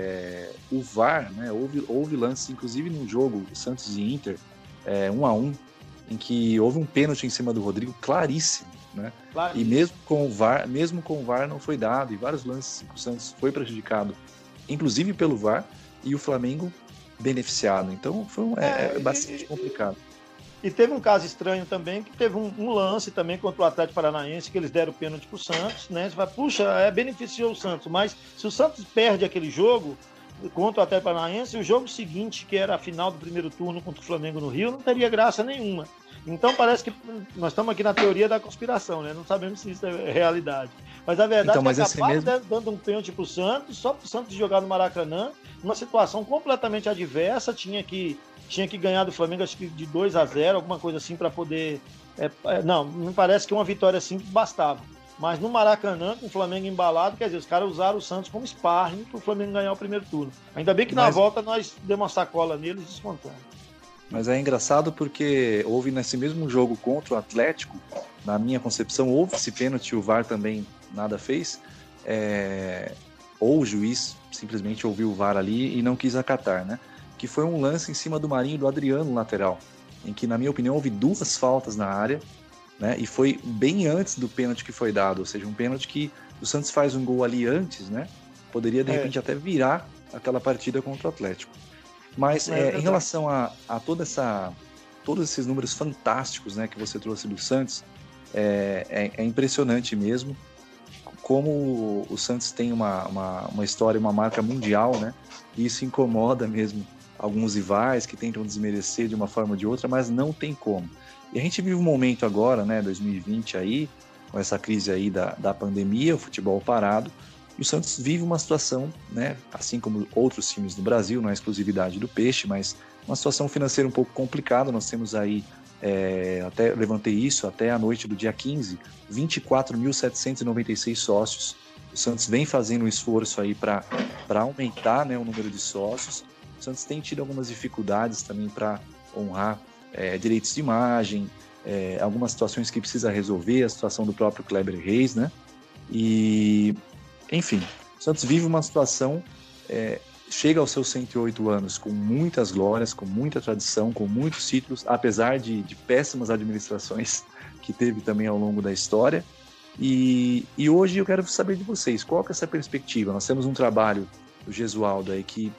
o VAR, né, houve lances, inclusive no jogo Santos e Inter, 1-1, em que houve um pênalti em cima do Rodrigo, claríssimo, né? E mesmo com o VAR não foi dado, e vários lances que o Santos foi prejudicado, inclusive pelo VAR, e o Flamengo beneficiado. Então foi bastante complicado. E teve um caso estranho também, que teve um lance também contra o Atlético Paranaense, que eles deram o pênalti pro Santos, né? Você fala, puxa, beneficiou o Santos, mas se o Santos perde aquele jogo contra o Atlético Paranaense, o jogo seguinte, que era a final do primeiro turno contra o Flamengo no Rio, não teria graça nenhuma. Então parece que nós estamos aqui na teoria da conspiração, né? Não sabemos se isso é realidade. Mas a verdade é que acabaram dando um pênalti pro Santos, só pro Santos jogar no Maracanã, numa situação completamente adversa, tinha que ganhar do Flamengo, acho que de 2-0, alguma coisa assim, para poder... não, me parece que uma vitória assim bastava. Mas no Maracanã, com o Flamengo embalado, quer dizer, os caras usaram o Santos como sparring para o Flamengo ganhar o primeiro turno. Ainda bem que na volta nós demos uma sacola neles e descontamos. Mas é engraçado porque houve nesse mesmo jogo contra o Atlético, na minha concepção, houve esse pênalti, o VAR também nada fez, ou o juiz simplesmente ouviu o VAR ali e não quis acatar, né? Que foi um lance em cima do Marinho e do Adriano, lateral, em que, na minha opinião, houve 2 faltas na área, né? E foi bem antes do pênalti que foi dado, ou seja, um pênalti que o Santos faz um gol ali antes, né? Poderia, de repente, até virar aquela partida contra o Atlético. Mas em relação a todos esses números fantásticos, né, que você trouxe do Santos, é impressionante mesmo como o Santos tem uma história, uma marca mundial, né? E isso incomoda mesmo alguns rivais que tentam desmerecer de uma forma ou de outra, mas não tem como. E a gente vive um momento agora, né, 2020 aí, com essa crise aí da pandemia, o futebol parado, e o Santos vive uma situação, né, assim como outros times do Brasil, não é exclusividade do Peixe, mas uma situação financeira um pouco complicada. Nós temos aí, até levantei isso, até a noite do dia 15, 24.796 sócios. O Santos vem fazendo um esforço aí para aumentar, né, o número de sócios. O Santos tem tido algumas dificuldades também para honrar direitos de imagem, algumas situações que precisa resolver, a situação do próprio Kleber Reis, né? E, enfim, o Santos vive uma situação, chega aos seus 108 anos com muitas glórias, com muita tradição, com muitos títulos, apesar de péssimas administrações que teve também ao longo da história. E hoje eu quero saber de vocês, qual que é essa perspectiva? Nós temos um trabalho do Gesualdo aí que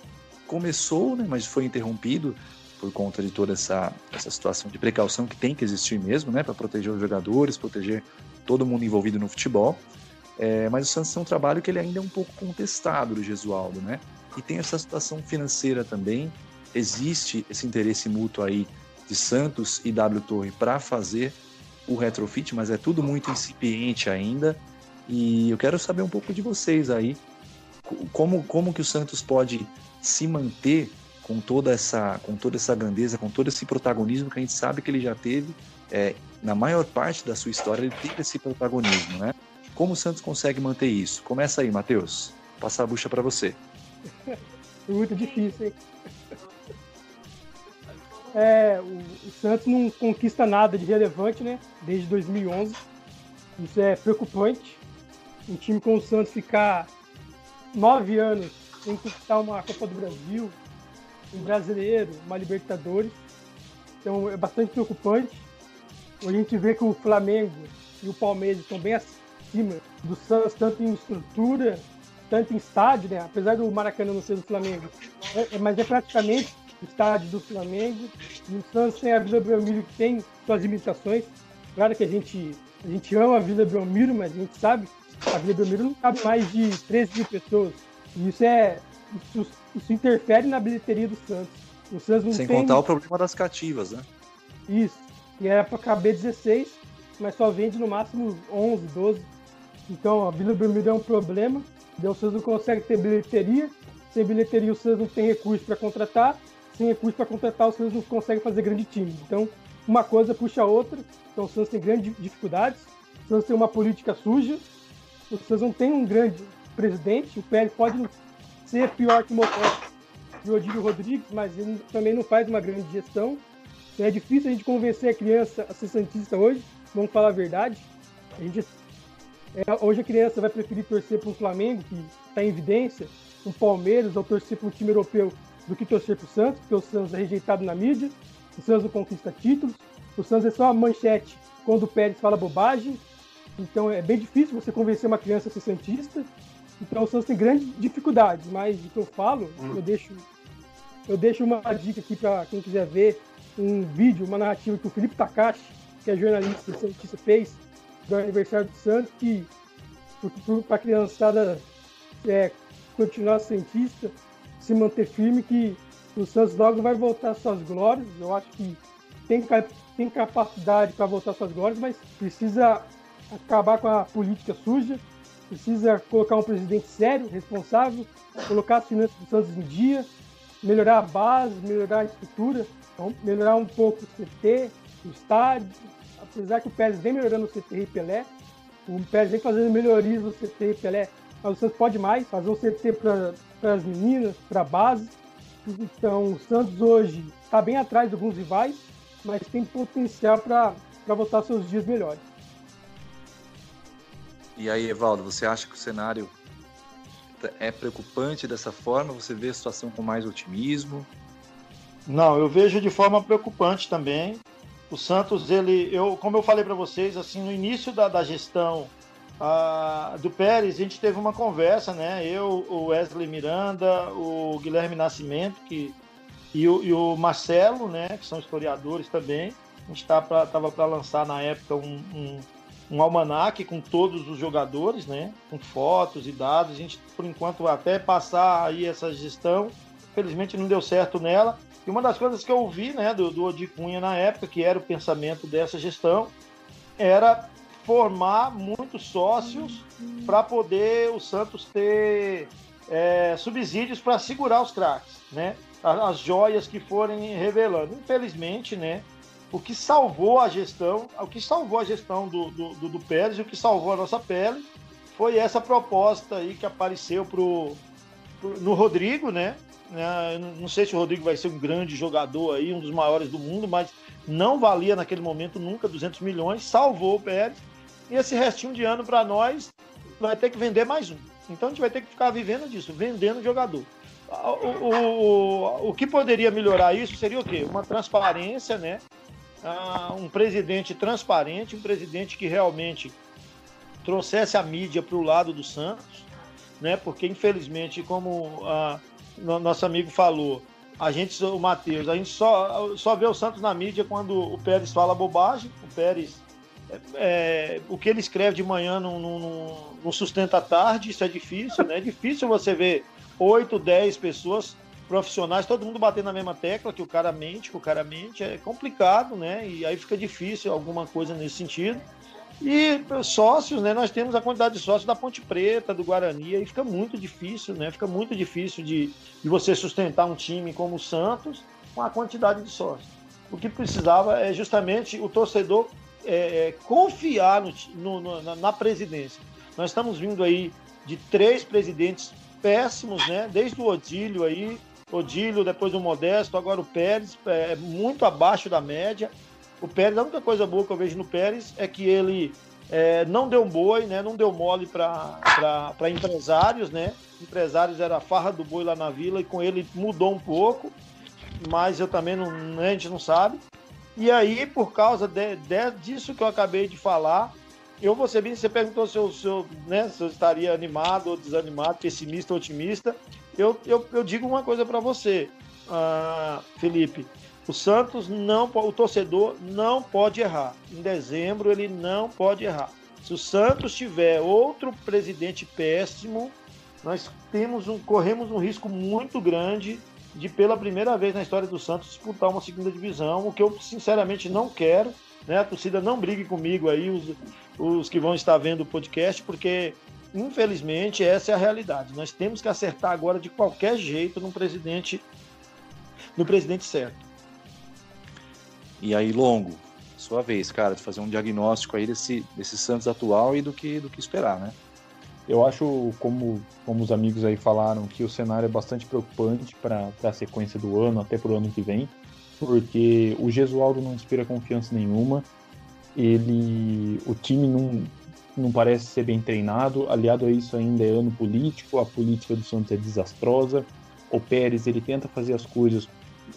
começou, né, mas foi interrompido por conta de toda essa situação de precaução que tem que existir mesmo, né, para proteger os jogadores, proteger todo mundo envolvido no futebol. Mas o Santos tem um trabalho que ele ainda é um pouco contestado do Gesualdo, né? E tem essa situação financeira também. Existe esse interesse mútuo aí de Santos e W Torre para fazer o retrofit, mas é tudo muito incipiente ainda. E eu quero saber um pouco de vocês aí, como que o Santos pode se manter com toda essa grandeza, com todo esse protagonismo que a gente sabe que ele já teve, na maior parte da sua história ele teve esse protagonismo, né? Como o Santos consegue manter isso? Começa aí, Matheus. Passar a bucha para você. Muito difícil, hein? O Santos não conquista nada de relevante, né? Desde 2011. Isso é preocupante. Um time como o Santos ficar 9 anos sem conquistar uma Copa do Brasil, um Brasileiro, uma Libertadores. Então é bastante preocupante. A gente vê que o Flamengo e o Palmeiras estão bem acima do Santos, tanto em estrutura tanto em estádio, né? Apesar do Maracanã não ser do Flamengo, mas é praticamente o estádio do Flamengo. E o Santos tem a Vila Belmiro, que tem suas limitações. Claro que a gente ama a Vila Belmiro, mas a gente sabe que a Vila Belmiro não cabe mais de 13 mil pessoas. E isso interfere na bilheteria do Santos. O Santos não Sem tem... contar o problema das cativas, né? Isso, que era para caber 16, mas só vende no máximo 11, 12. Então a Vila Belmiro é um problema. O Santos não consegue ter bilheteria. Sem bilheteria o Santos não tem recurso para contratar. Sem recurso para contratar o Santos não consegue fazer grande time. Então uma coisa puxa a outra. Então o Santos tem grandes dificuldades. O Santos tem uma política suja. O Santos não tem um grande presidente. O Pérez pode ser pior que o Mococa e o Odílio Rodrigues, mas ele também não faz uma grande gestão. É difícil a gente convencer a criança a ser santista hoje, vamos falar a verdade. Hoje a criança vai preferir torcer para um Flamengo, que está em evidência, um Palmeiras, ou torcer para um time europeu, do que torcer para o Santos, porque o Santos é rejeitado na mídia, o Santos não conquista títulos, o Santos é só a manchete quando o Pérez fala bobagem. Então é bem difícil você convencer uma criança a ser santista. Então o Santos tem grandes dificuldades, mas o que eu falo, eu deixo uma dica aqui para quem quiser ver um vídeo, uma narrativa que o Felipe Takashi, que é jornalista santista, fez do aniversário do Santos, que para a criançada continuar santista, se manter firme, que o Santos logo vai voltar às suas glórias. Eu acho que tem capacidade para voltar às suas glórias, mas precisa acabar com a política suja, precisa colocar um presidente sério, responsável, colocar as finanças do Santos em dia, melhorar a base, melhorar a estrutura, melhorar um pouco o CT, o estádio. Apesar que o Pérez vem melhorando o CT e Pelé, o Pérez vem fazendo melhorias no CT e Pelé, mas o Santos pode mais, fazer um CT para as meninas, para a base. Então o Santos hoje está bem atrás de alguns rivais, mas tem potencial para voltar aos seus dias melhores. E aí, Evaldo, você acha que o cenário é preocupante dessa forma? Você vê a situação com mais otimismo? Não, eu vejo de forma preocupante também. O Santos, como eu falei para vocês, assim, no início da gestão do Pérez, a gente teve uma conversa, né? Eu, o Wesley Miranda, o Guilherme Nascimento e o Marcelo, né? Que são historiadores também. A gente estava para lançar na época um almanaque com todos os jogadores, né? Com fotos e dados. A gente, por enquanto, até passar aí essa gestão, infelizmente não deu certo nela. E uma das coisas que eu ouvi, né, do Odi Cunha na época, que era o pensamento dessa gestão, era formar muitos sócios para poder o Santos ter subsídios para segurar os craques, né? As joias que forem revelando. Infelizmente, né, o que salvou a gestão do Pérez, o que salvou a nossa pele, foi essa proposta aí que apareceu no Rodrigo, né? Não sei se o Rodrigo vai ser um grande jogador aí, um dos maiores do mundo, mas não valia naquele momento nunca 200 milhões, salvou o Pérez, e esse restinho de ano para nós vai ter que vender mais um. Então a gente vai ter que ficar vivendo disso, vendendo jogador. O que poderia melhorar isso seria o quê? Uma transparência, né? Um presidente transparente, um presidente que realmente trouxesse a mídia para o lado do Santos, né? Porque infelizmente, como nosso amigo falou, o Matheus, a gente só vê o Santos na mídia quando o Pérez fala bobagem. O Pérez, o que ele escreve de manhã não sustenta a tarde, isso é difícil, né? É difícil você ver 8, 10 pessoas profissionais, todo mundo batendo na mesma tecla, que o cara mente, é complicado, né? E aí fica difícil alguma coisa nesse sentido. E sócios, né? Nós temos a quantidade de sócios da Ponte Preta, do Guarani, aí fica muito difícil, né? Fica muito difícil de você sustentar um time como o Santos com a quantidade de sócios. O que precisava é justamente o torcedor confiar na presidência. Nós estamos vindo aí de 3 presidentes péssimos, né? Desde o Odílio, depois o Modesto, agora o Pérez, muito abaixo da média. O Pérez, a única coisa boa que eu vejo no Pérez é que ele não deu boi, né? Não deu mole para empresários, né? Empresários era a farra do boi lá na Vila, e com ele mudou um pouco, mas eu também a gente não sabe. E aí, por causa disso que eu acabei de falar, eu vou ser bem, você perguntou se eu estaria animado ou desanimado, pessimista ou otimista. Eu digo uma coisa para você, Felipe. O Santos o torcedor não pode errar. Em dezembro ele não pode errar. Se o Santos tiver outro presidente péssimo, nós corremos um risco muito grande de, pela primeira vez na história do Santos, disputar uma segunda divisão, o que eu sinceramente não quero, né? A torcida não brigue comigo aí, os que vão estar vendo o podcast, porque infelizmente essa é a realidade. Nós temos que acertar agora de qualquer jeito no presidente certo. E aí, Longo, sua vez, cara, de fazer um diagnóstico aí desse Santos atual e do que esperar, né? Eu acho, como os amigos aí falaram, que o cenário é bastante preocupante para a sequência do ano, até para o ano que vem, porque o Gesualdo não inspira confiança nenhuma, o time não parece ser bem treinado, aliado a isso ainda é ano político, a política do Santos é desastrosa, o Pérez ele tenta fazer as coisas,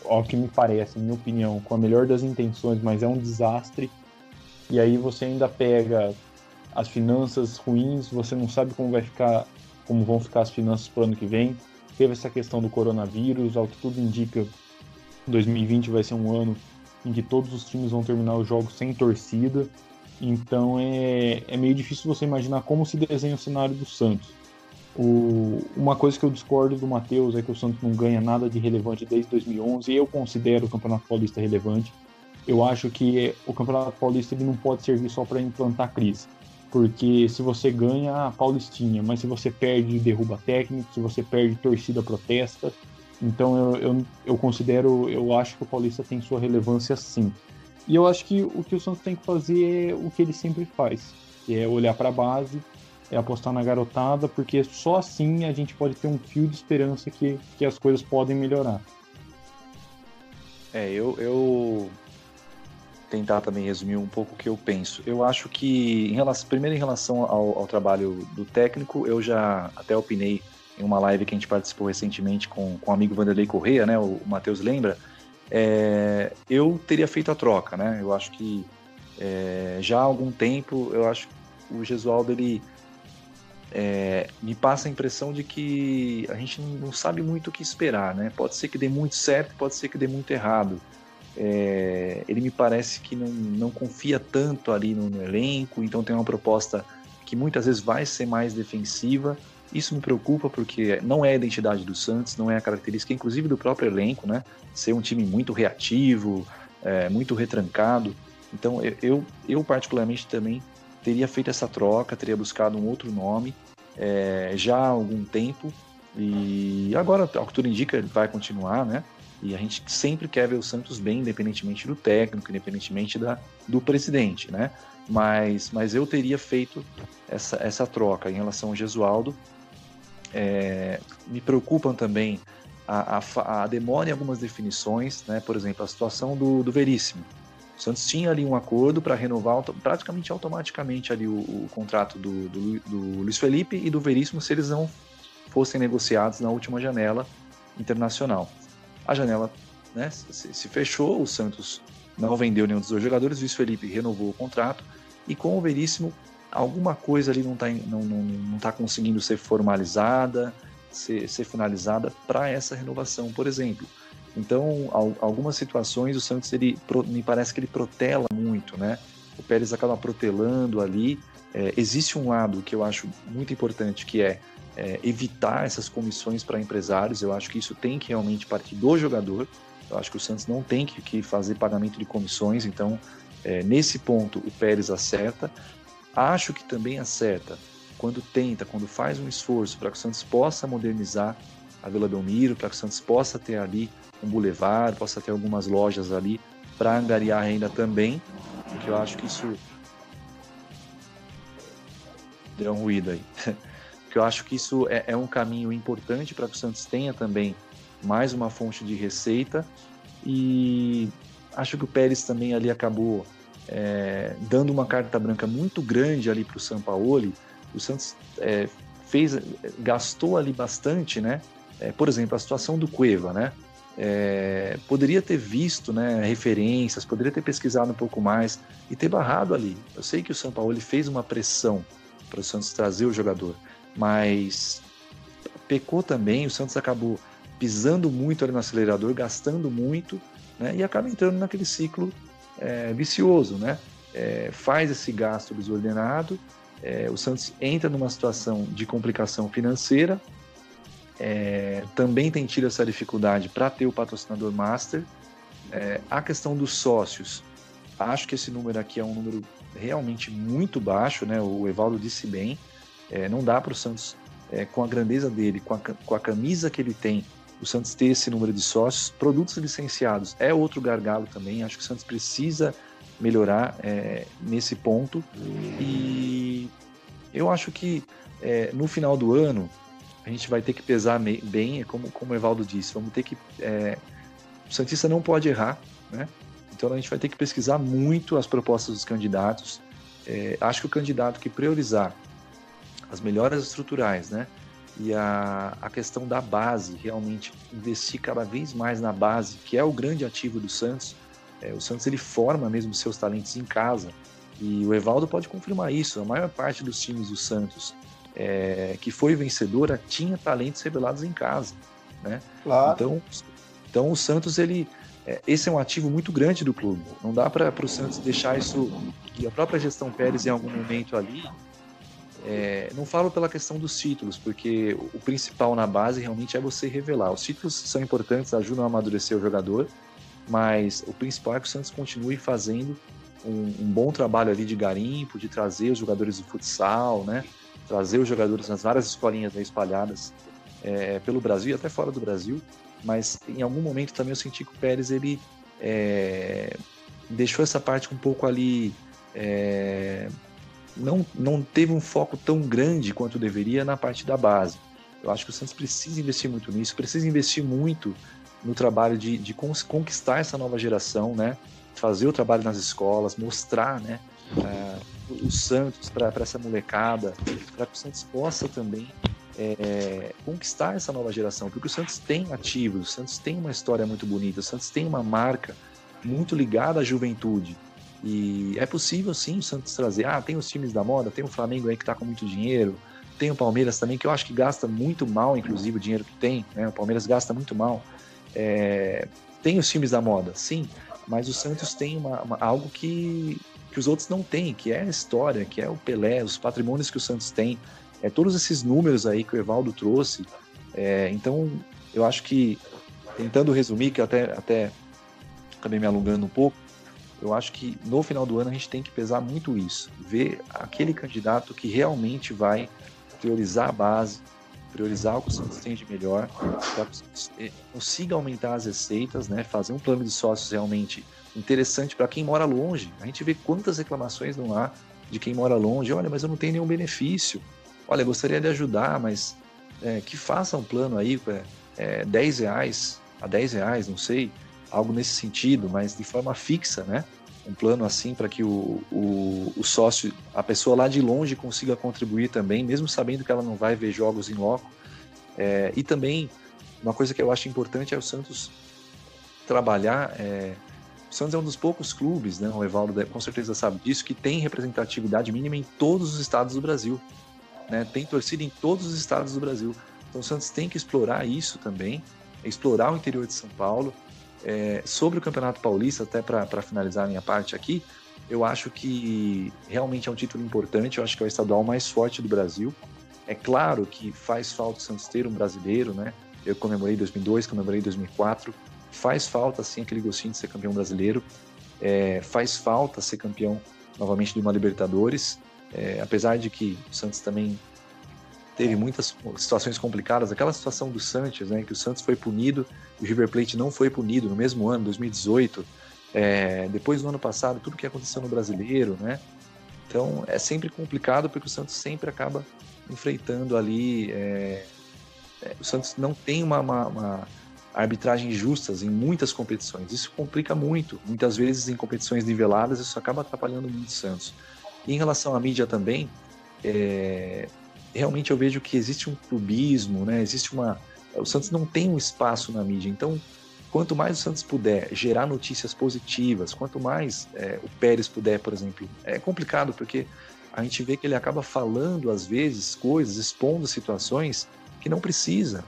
ao que me parece, em minha opinião, com a melhor das intenções, mas é um desastre, e aí você ainda pega as finanças ruins, você não sabe como vão ficar as finanças para o ano que vem. Teve essa questão do coronavírus, ao que tudo indica, 2020 vai ser um ano em que todos os times vão terminar os jogos sem torcida, então é meio difícil você imaginar como se desenha o cenário do Santos. Uma coisa que eu discordo do Matheus é que o Santos não ganha nada de relevante desde 2011, e eu considero o Campeonato Paulista relevante. Eu acho que o Campeonato Paulista ele não pode servir só para implantar crise. Porque se você ganha, Paulistinha, mas se você perde, derruba técnico, se você perde, torcida protesta. Então eu acho que o Paulista tem sua relevância sim. E eu acho que o que o Santos tem que fazer é o que ele sempre faz, que é olhar para a base, é apostar na garotada, porque só assim a gente pode ter um fio de esperança que as coisas podem melhorar. Eu tentar também resumir um pouco o que eu penso. Eu acho que, primeiro em relação ao trabalho do técnico, eu já até opinei em uma live que a gente participou recentemente com o amigo Vanderlei Corrêa, né, o Matheus lembra, eu teria feito a troca, né, eu acho que já há algum tempo, eu acho que o Gesualdo, ele me passa a impressão de que a gente não sabe muito o que esperar, né, pode ser que dê muito certo, pode ser que dê muito errado. Ele me parece que não confia tanto ali no elenco, então tem uma proposta que muitas vezes vai ser mais defensiva. Isso me preocupa porque não é a identidade do Santos, não é a característica inclusive do próprio elenco, né? Ser um time muito reativo, muito retrancado. Então eu particularmente também teria feito essa troca, teria buscado um outro nome já há algum tempo, e agora, ao que tudo indica, ele vai continuar, né? E a gente sempre quer ver o Santos bem, independentemente do técnico, independentemente do presidente, né? Mas eu teria feito essa troca em relação ao Gesualdo. Me preocupam também a demora em algumas definições, né? Por exemplo, a situação do Veríssimo. O Santos tinha ali um acordo para renovar praticamente automaticamente ali o contrato do Luiz Felipe e do Veríssimo se eles não fossem negociados na última janela internacional. A janela, né, se fechou, o Santos não vendeu nenhum dos dois jogadores, o Luiz Felipe renovou o contrato, e com o Veríssimo alguma coisa ali não tá conseguindo ser formalizada, ser finalizada para essa renovação, por exemplo. Então, algumas situações o Santos, me parece que ele protela muito, né? O Pérez acaba protelando ali. Existe um lado que eu acho muito importante, que é evitar essas comissões para empresários. Eu acho que isso tem que realmente partir do jogador. Eu acho que o Santos não tem que fazer pagamento de comissões, então nesse ponto o Pérez acerta. Acho que também acerta quando faz um esforço para que o Santos possa modernizar a Vila Belmiro, para que o Santos possa ter ali um bulevar, possa ter algumas lojas ali para angariar renda também, porque eu acho que isso deu um ruído aí. Porque eu acho que isso é um caminho importante para que o Santos tenha também mais uma fonte de receita, e acho que o Pérez também ali acabou dando uma carta branca muito grande ali para o Sampaoli. O Santos gastou ali bastante, né? Por exemplo, a situação do Cueva, né? poderia ter visto, né, referências, poderia ter pesquisado um pouco mais e ter barrado ali. Eu sei que o São Paulo ele fez uma pressão para o Santos trazer o jogador, mas pecou também, o Santos acabou pisando muito ali no acelerador, gastando muito, né, e acaba entrando naquele ciclo vicioso, né? Faz esse gasto desordenado, o Santos entra numa situação de complicação financeira, também tem tido essa dificuldade para ter o patrocinador master. A questão dos sócios, acho que esse número aqui é um número realmente muito baixo, né? O Evaldo disse bem, não dá para o Santos, com a grandeza dele, com a camisa que ele tem, o Santos ter esse número de sócios. Produtos licenciados é outro gargalo também, acho que o Santos precisa melhorar nesse ponto, e eu acho que no final do ano a gente vai ter que pesar bem, como o Evaldo disse, vamos ter que... o Santista não pode errar, né? Então a gente vai ter que pesquisar muito as propostas dos candidatos. Acho que o candidato que priorizar as melhoras estruturais, né, e a questão da base, realmente investir cada vez mais na base, que é o grande ativo do Santos. O Santos ele forma mesmo seus talentos em casa, e o Evaldo pode confirmar isso. A maior parte dos times do Santos que foi vencedora tinha talentos revelados em casa, né? Claro. Então o Santos esse é um ativo muito grande do clube. Não dá para o Santos deixar isso, e a própria gestão Pérez em algum momento ali, não falo pela questão dos títulos, porque o principal na base realmente é você revelar. Os títulos são importantes, ajudam a amadurecer o jogador, mas o principal é que o Santos continue fazendo um bom trabalho ali de garimpo, de trazer os jogadores do futsal, né? Trazer os jogadores nas várias escolinhas aí espalhadas pelo Brasil e até fora do Brasil. Mas em algum momento também eu senti que o Pérez ele deixou essa parte um pouco ali, não teve um foco tão grande quanto deveria na parte da base. Eu acho que o Santos precisa investir muito nisso, precisa investir muito no trabalho de conquistar essa nova geração, né? Fazer o trabalho nas escolas, mostrar, né, o Santos para essa molecada, para que o Santos possa também conquistar essa nova geração, porque o Santos tem ativos, o Santos tem uma história muito bonita, o Santos tem uma marca muito ligada à juventude, e é possível sim o Santos trazer, tem os times da moda, tem o Flamengo aí que está com muito dinheiro, tem o Palmeiras também, que eu acho que gasta muito mal, inclusive o dinheiro que tem, né? O Palmeiras gasta muito mal, tem os times da moda, sim, mas o Santos tem algo que os outros não têm, que é a história, que é o Pelé, os patrimônios que o Santos tem, todos esses números aí que o Evaldo trouxe. Então, eu acho que, tentando resumir, que eu até acabei me alongando um pouco, eu acho que no final do ano a gente tem que pesar muito isso, ver aquele candidato que realmente vai priorizar a base, priorizar o que o Santos tem de melhor, para que o Santos consiga aumentar as receitas, né, fazer um plano de sócios realmente interessante para quem mora longe. A gente vê quantas reclamações não há de quem mora longe. Olha, mas eu não tenho nenhum benefício. Olha, eu gostaria de ajudar, mas que faça um plano aí, R$10 a R$10, não sei, algo nesse sentido, mas de forma fixa, né? Um plano assim para que o sócio, a pessoa lá de longe consiga contribuir também, mesmo sabendo que ela não vai ver jogos em loco. E também, uma coisa que eu acho importante é o Santos trabalhar. O Santos é um dos poucos clubes, né? O Evaldo com certeza sabe disso, que tem representatividade mínima em todos os estados do Brasil, né? Tem torcida em todos os estados do Brasil. Então o Santos tem que explorar isso também, explorar o interior de São Paulo. Sobre o Campeonato Paulista, até para finalizar a minha parte aqui, eu acho que realmente é um título importante, eu acho que é o estadual mais forte do Brasil. É claro que faz falta o Santos ter um brasileiro, né? Eu comemorei em 2002, comemorei em 2004, faz falta sim aquele gostinho de ser campeão brasileiro, faz falta ser campeão novamente de uma Libertadores, apesar de que o Santos também teve muitas situações complicadas, aquela situação do Santos, né, que o Santos foi punido e o River Plate não foi punido no mesmo ano, 2018, depois do ano passado, tudo que aconteceu no Brasileiro, né? Então é sempre complicado porque o Santos sempre acaba enfrentando ali, o Santos não tem uma arbitragem justas em muitas competições, isso complica muito, muitas vezes em competições niveladas isso acaba atrapalhando muito o Santos. E em relação à mídia também, realmente eu vejo que existe um clubismo, né? O Santos não tem um espaço na mídia, então quanto mais o Santos puder gerar notícias positivas, quanto mais o Pérez puder, por exemplo, é complicado porque a gente vê que ele acaba falando às vezes coisas, expondo situações que não precisa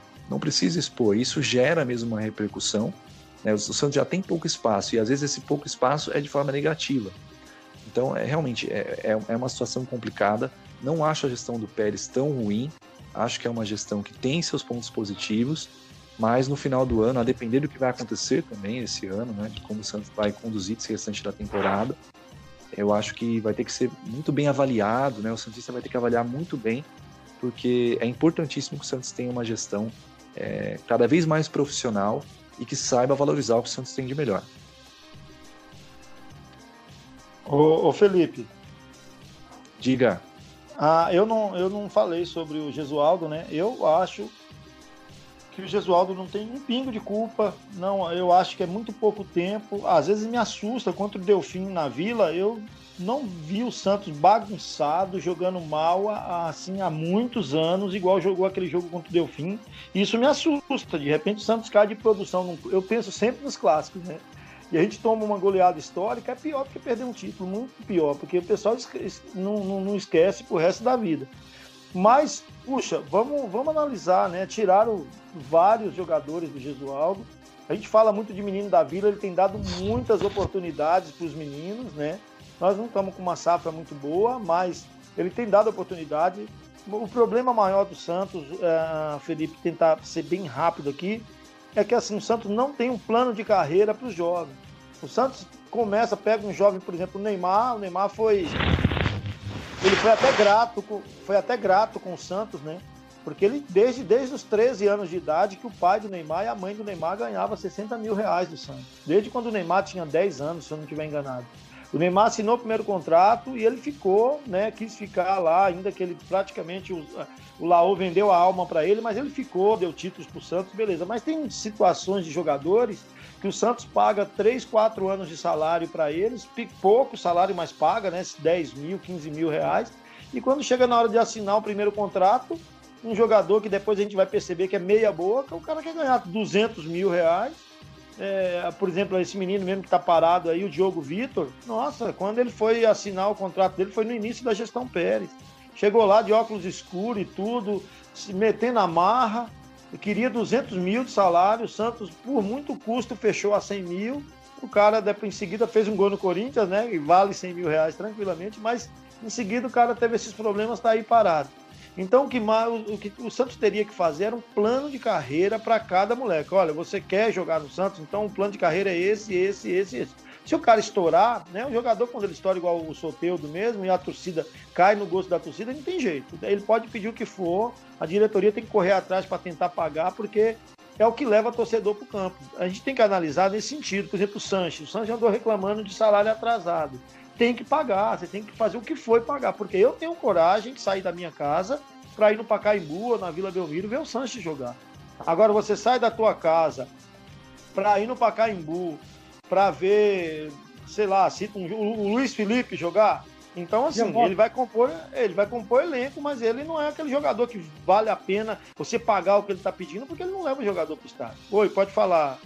expor. Isso gera mesmo uma repercussão, né? O Santos já tem pouco espaço e às vezes esse pouco espaço é de forma negativa. Então, realmente, é uma situação complicada. Não acho a gestão do Pérez tão ruim. Acho que é uma gestão que tem seus pontos positivos, mas no final do ano, a depender do que vai acontecer também esse ano, né, de como o Santos vai conduzir esse restante da temporada, eu acho que vai ter que ser muito bem avaliado, né? O santista vai ter que avaliar muito bem, porque é importantíssimo que o Santos tenha uma gestão cada vez mais profissional e que saiba valorizar o que o Santos tem de melhor. Ô Felipe. Diga. Eu não falei sobre o Gesualdo, né? Eu acho que o Gesualdo não tem um pingo de culpa. Não, eu acho que é muito pouco tempo. Às vezes me assusta. Contra o Delfim na Vila, eu não vi o Santos bagunçado, jogando mal assim, há muitos anos, igual jogou aquele jogo contra o Delfim. Isso me assusta. De repente o Santos cai de produção. Eu penso sempre nos clássicos, né? E a gente toma uma goleada histórica, é pior do que perder um título, muito pior, porque o pessoal não esquece pro resto da vida. Mas, puxa, vamos analisar, né? Tiraram vários jogadores do Gesualdo. A gente fala muito de menino da Vila, ele tem dado muitas oportunidades para os meninos, né? Nós não estamos com uma safra muito boa, mas ele tem dado oportunidade. O problema maior do Santos, Felipe, tentar ser bem rápido aqui, é que assim, o Santos não tem um plano de carreira para os jovens. O Santos pega um jovem, por exemplo, o Neymar foi até grato com o Santos, né? Porque ele, desde os 13 anos de idade, que o pai do Neymar e a mãe do Neymar ganhava 60 mil reais do Santos. Desde quando o Neymar tinha 10 anos, se eu não estiver enganado. O Neymar assinou o primeiro contrato e ele ficou, né? Quis ficar lá, ainda que ele praticamente, o Laô vendeu a alma para ele, mas ele ficou, deu títulos para o Santos, beleza. Mas tem situações de jogadores que o Santos paga 3, 4 anos de salário para eles, pouco salário, mas paga, né? 10 mil, 15 mil reais. E quando chega na hora de assinar o primeiro contrato, um jogador que depois a gente vai perceber que é meia boca, o cara quer ganhar 200 mil reais. Por exemplo, esse menino mesmo que está parado aí, o Diogo Vitor, nossa, quando ele foi assinar o contrato dele, foi no início da gestão Pérez. Chegou lá de óculos escuros e tudo, se metendo a marra, queria 200 mil de salário, o Santos, por muito custo, fechou a 100 mil, o cara, depois, em seguida, fez um gol no Corinthians, né, e vale 100 mil reais tranquilamente, mas em seguida o cara teve esses problemas, está aí parado. Então, o que o Santos teria que fazer era um plano de carreira para cada moleque. Olha, você quer jogar no Santos, então o plano de carreira é esse. Se o cara estourar, né, o jogador, quando ele estoura igual o Soteldo mesmo, e a torcida cai no gosto da torcida, não tem jeito. Ele pode pedir o que for, a diretoria tem que correr atrás para tentar pagar, porque é o que leva o torcedor para o campo. A gente tem que analisar nesse sentido. Por exemplo, o Sanches andou reclamando de salário atrasado. Tem que pagar, você tem que fazer o que foi pagar, porque eu tenho coragem de sair da minha casa para ir no Pacaembu ou na Vila Belmiro ver o Sanches jogar. Agora, você sai da tua casa para ir no Pacaembu, para ver, sei lá, o Luiz Felipe jogar. Então, assim, ele vai compor elenco, mas ele não é aquele jogador que vale a pena você pagar o que ele está pedindo, porque ele não leva o jogador para o estádio. Oi, pode falar.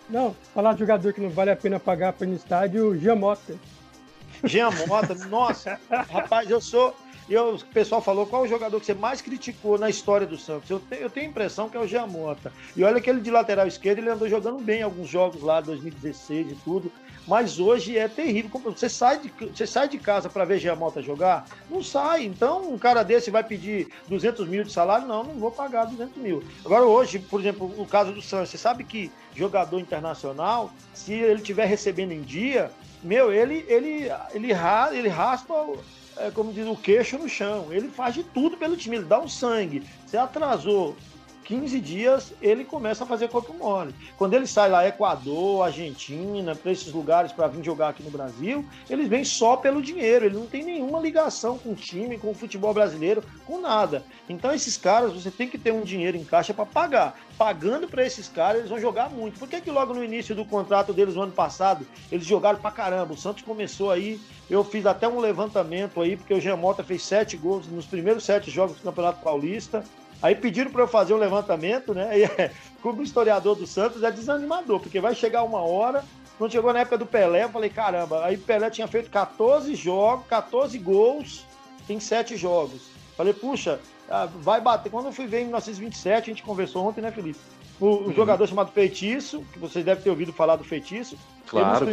Não, falar de jogador que não vale a pena pagar para ir no estádio, Jean Mota. Jean Mota, nossa, rapaz, o pessoal falou qual o jogador que você mais criticou na história do Santos. Eu tenho a impressão que é o Jean Mota. E olha que ele de lateral esquerdo, ele andou jogando bem alguns jogos lá, 2016 e tudo. Mas hoje é terrível. Você sai de casa para ver Jean Mota jogar? Não sai. Então, um cara desse vai pedir 200 mil de salário? Não vou pagar 200 mil. Agora, hoje, por exemplo, o caso do Santos, você sabe que jogador internacional, se ele estiver recebendo em dia, ele raspa, como diz, o queixo no chão. Ele faz de tudo pelo time, ele dá um sangue. Você atrasou 15 dias, ele começa a fazer corpo mole. Quando ele sai lá, Equador, Argentina, para esses lugares para vir jogar aqui no Brasil, eles vêm só pelo dinheiro, ele não tem nenhuma ligação com o time, com o futebol brasileiro, com nada. Então esses caras, você tem que ter um dinheiro em caixa para pagar. Pagando para esses caras, eles vão jogar muito. Por que logo no início do contrato deles, no ano passado, eles jogaram pra caramba? O Santos começou aí, eu fiz até um levantamento aí, porque o Jean Mota fez 7 gols nos primeiros 7 jogos do Campeonato Paulista. Aí pediram para eu fazer um levantamento, né? E como historiador do Santos é desanimador, porque vai chegar uma hora, quando chegou na época do Pelé, eu falei, caramba, aí Pelé tinha feito 14 jogos, 14 gols em 7 jogos. Falei, puxa, vai bater. Quando eu fui ver em 1927, a gente conversou ontem, né, Felipe? O jogador chamado Feitiço, que vocês devem ter ouvido falar do Feitiço. Claro,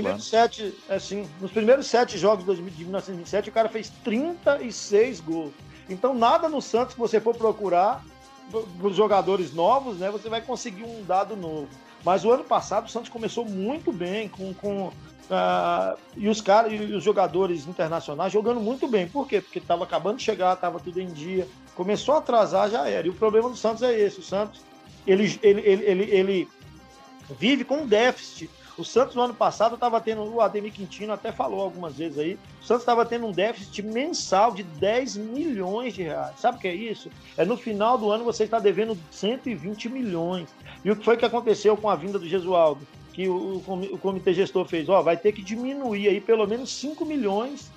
nos primeiros 7 jogos de 1927, o cara fez 36 gols. Então, nada no Santos que você for procurar, para os jogadores novos, né, você vai conseguir um dado novo. Mas o ano passado o Santos começou muito bem, e os jogadores internacionais jogando muito bem. Por quê? Porque estava acabando de chegar, estava tudo em dia. Começou a atrasar, já era. E o problema do Santos é esse. O Santos ele vive com um déficit. O Santos no ano passado estava tendo, o Ademir Quintino até falou algumas vezes aí, o Santos estava tendo um déficit mensal de 10 milhões de reais. Sabe o que é isso? É no final do ano você está devendo 120 milhões. E o que foi que aconteceu com a vinda do Gesualdo? Que o comitê gestor fez, vai ter que diminuir aí pelo menos 5 milhões.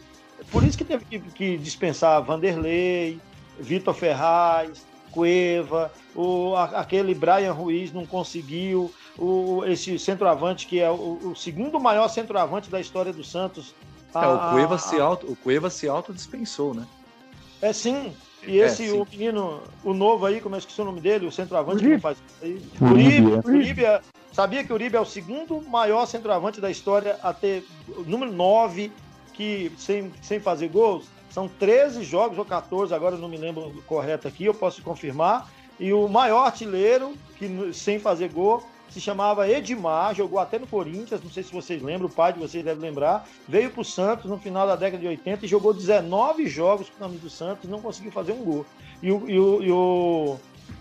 Por isso que teve que dispensar Vanderlei, Vitor Ferraz, Cueva, aquele Brian Ruiz não conseguiu, esse centroavante que é o segundo maior centroavante da história do Santos. O Cueva se autodispensou, né? É sim. E o menino, o novo aí, como eu esqueci o nome dele, o centroavante que não faz aí. Uribe. Sabia que o Uribe é o segundo maior centroavante da história a ter o número 9 sem fazer gols? São 13 jogos ou 14, agora eu não me lembro correto aqui, eu posso confirmar. E o maior artilheiro, sem fazer gol, se chamava Edmar, jogou até no Corinthians, não sei se vocês lembram, o pai de vocês deve lembrar. Veio para o Santos no final da década de 80 e jogou 19 jogos com o nome do Santos e não conseguiu fazer um gol.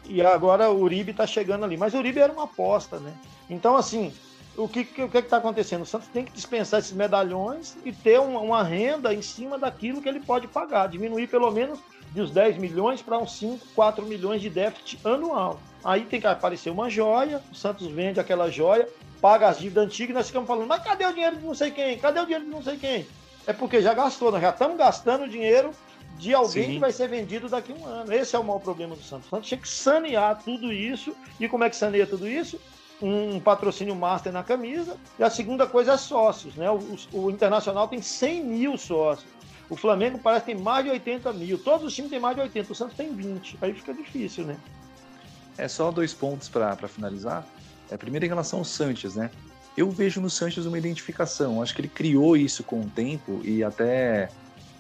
E agora o Uribe está chegando ali. Mas o Uribe era uma aposta, né? Então, assim, o que está acontecendo? O Santos tem que dispensar esses medalhões e ter uma renda em cima daquilo que ele pode pagar, diminuir pelo menos de uns 10 milhões para uns 5, 4 milhões de déficit anual. Aí tem que aparecer uma joia, o Santos vende aquela joia, paga as dívidas antigas e nós ficamos falando, mas cadê o dinheiro de não sei quem? Cadê o dinheiro de não sei quem? É porque já gastou, nós já estamos gastando o dinheiro de alguém que vai ser vendido daqui a um ano. Esse é o maior problema do Santos. O Santos tinha que sanear tudo isso. E como é que saneia tudo isso? Um patrocínio master na camisa. E a segunda coisa é sócios, né? O Internacional tem 100 mil sócios. O Flamengo parece que tem mais de 80 mil. Todos os times têm mais de 80. O Santos tem 20. Aí fica difícil, né? Só 2 pontos para finalizar. Primeiro, em relação ao Sanches, né? Eu vejo no Sanches uma identificação. Acho que ele criou isso com o tempo e até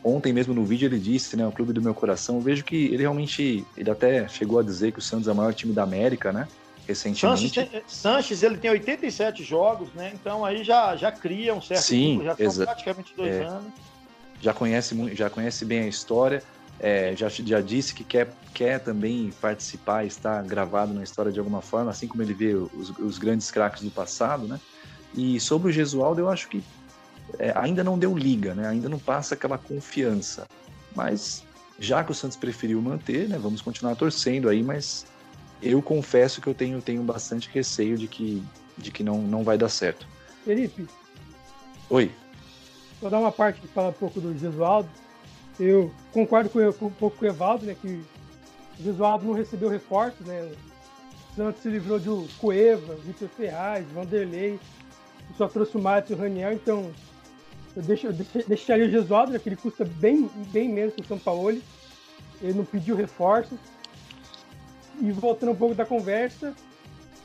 ontem mesmo no vídeo ele disse, né? O clube do meu coração. Eu vejo que ele realmente... Ele até chegou a dizer que o Santos é o maior time da América, né? Recentemente. Sanches, ele tem 87 jogos, né? Então aí já cria um certo... Sim, já são praticamente 2 anos. Já conhece bem a história. Já disse que quer também participar, estar gravado na história de alguma forma, assim como ele vê os grandes craques do passado, né? E sobre o Gesualdo, eu acho que ainda não deu liga, né? Ainda não passa aquela confiança. Mas já que o Santos preferiu manter, né? Vamos continuar torcendo aí, mas eu confesso que eu tenho bastante receio de que não vai dar certo. Felipe. Oi. Vou dar uma parte que fala um pouco do Gesualdo. Eu concordo um pouco com o Evaldo, né, que o Gesualdo não recebeu reforços, né? O Santos se livrou de Cueva, Vitor Ferraz, Vanderlei, só trouxe o Matos e o Raniel, então eu deixaria o Gesualdo, né, que ele custa bem menos que o Sampaoli, ele não pediu reforços. E voltando um pouco da conversa,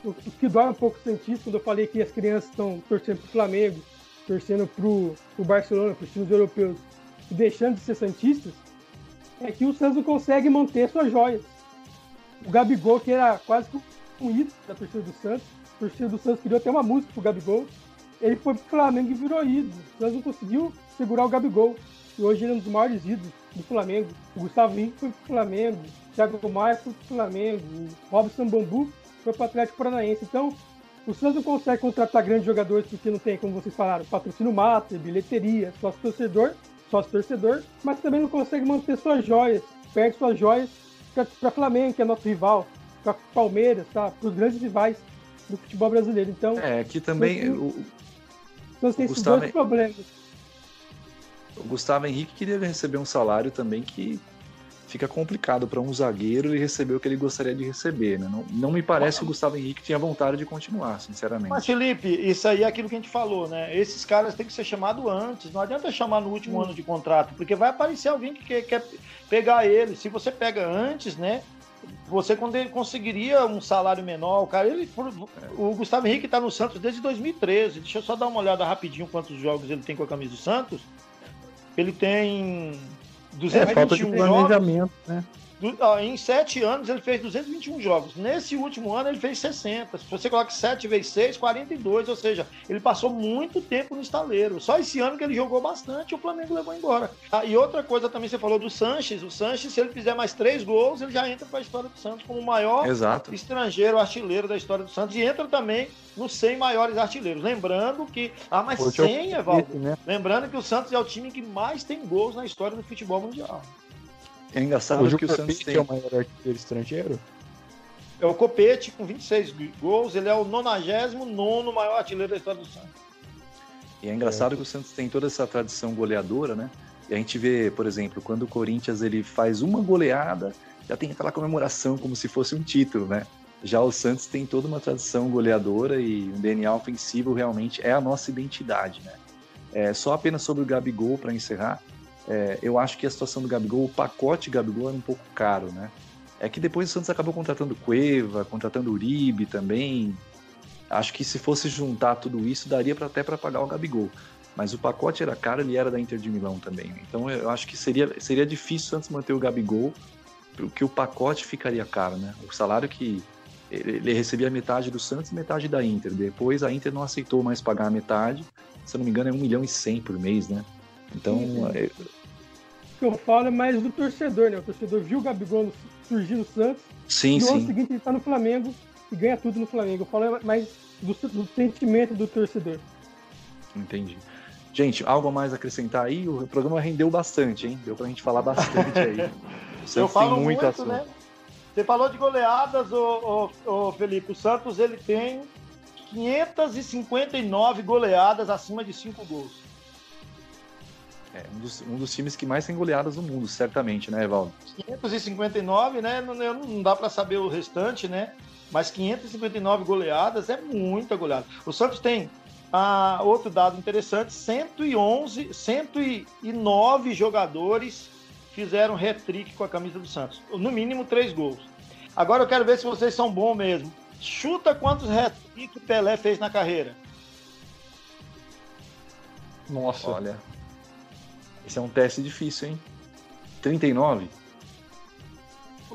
o que dói um pouco o Santista, quando eu falei que as crianças estão torcendo para o Flamengo, torcendo para o Barcelona, para os times europeus, deixando de ser santistas, é que o Santos não consegue manter suas joias. O Gabigol, que era quase um ídolo da torcida do Santos, a torcida do Santos criou até uma música pro Gabigol, ele foi pro Flamengo e virou ídolo. O Santos não conseguiu segurar o Gabigol, e hoje ele é um dos maiores ídolos do Flamengo. O Gustavo Henrique foi pro Flamengo, o Thiago Maia foi pro Flamengo, o Robson Bambu foi pro Atlético Paranaense. Então, o Santos não consegue contratar grandes jogadores porque não tem, como vocês falaram, patrocínio master, bilheteria, sócio-torcedor, mas também não consegue manter suas joias, perde suas joias para Flamengo, que é nosso rival, para Palmeiras, tá? Para os grandes rivais do futebol brasileiro. Então, aqui também o Santos tem esses dois problemas. O Gustavo Henrique queria receber um salário também que fica complicado para um zagueiro ele receber o que ele gostaria de receber, né? Não me parece que o Gustavo Henrique tinha vontade de continuar, sinceramente. Mas, Felipe, isso aí é aquilo que a gente falou, né? Esses caras têm que ser chamados antes, não adianta chamar no último ano de contrato, porque vai aparecer alguém que quer pegar ele. Se você pega antes, né? Você conseguiria um salário menor. O Gustavo Henrique está no Santos desde 2013. Deixa eu só dar uma olhada rapidinho quantos jogos ele tem com a camisa do Santos. Ele tem 221 planejamento, né? Em 7 anos ele fez 221 jogos. Nesse último ano ele fez 60. Se você coloca 7 vezes 6, 42. Ou seja, ele passou muito tempo no estaleiro. Só esse ano que ele jogou bastante, o Flamengo levou embora. E outra coisa também, você falou do Sanches. O Sanches, se ele fizer mais 3 gols, ele já entra para a história do Santos como o maior estrangeiro artilheiro da história do Santos. E entra também nos 100 maiores artilheiros. Lembrando que... mas 100, Evaldo. Né? Lembrando que o Santos é o time que mais tem gols na história do futebol mundial. É engraçado que o Santos tem... é o maior artilheiro estrangeiro? É o Copete, com 26 gols. Ele é o 99º maior artilheiro da história do Santos. E é engraçado que o Santos tem toda essa tradição goleadora, né? E a gente vê, por exemplo, quando o Corinthians ele faz uma goleada, já tem aquela comemoração como se fosse um título, né? Já o Santos tem toda uma tradição goleadora e o DNA ofensivo realmente é a nossa identidade, né? Só apenas sobre o Gabigol, para encerrar, eu acho que a situação do Gabigol, o pacote Gabigol era um pouco caro, né? É que depois o Santos acabou contratando Cueva, contratando Uribe também. Acho que se fosse juntar tudo isso, daria até para pagar o Gabigol. Mas o pacote era caro, ele era da Inter de Milão também. Então eu acho que seria difícil o Santos manter o Gabigol, porque o pacote ficaria caro, né? O salário que ele recebia metade do Santos e metade da Inter. Depois a Inter não aceitou mais pagar a metade. Se eu não me engano é 1,1 milhão por mês, né? Então... O que eu falo é mais do torcedor, né? O torcedor viu o Gabigol surgir no Santos. Sim, no sim. ano seguinte ele tá no Flamengo e ganha tudo no Flamengo. Eu falo mais do sentimento do torcedor. Entendi. Gente, algo a mais a acrescentar aí? O programa rendeu bastante, hein? Deu pra gente falar bastante aí. Eu falo muito, assunto, né? Você falou de goleadas, ô Felipe. O Santos ele tem 559 goleadas acima de 5 gols. Um dos times que mais tem goleadas no mundo, certamente, né, Evaldo? 559, né? Não dá para saber o restante, né? Mas 559 goleadas é muita goleada. O Santos tem outro dado interessante: 109 jogadores fizeram hat-trick com a camisa do Santos. No mínimo 3 gols. Agora eu quero ver se vocês são bons mesmo. Chuta quantos hat-trick Pelé fez na carreira. Nossa, olha... Esse é um teste difícil, hein? 39?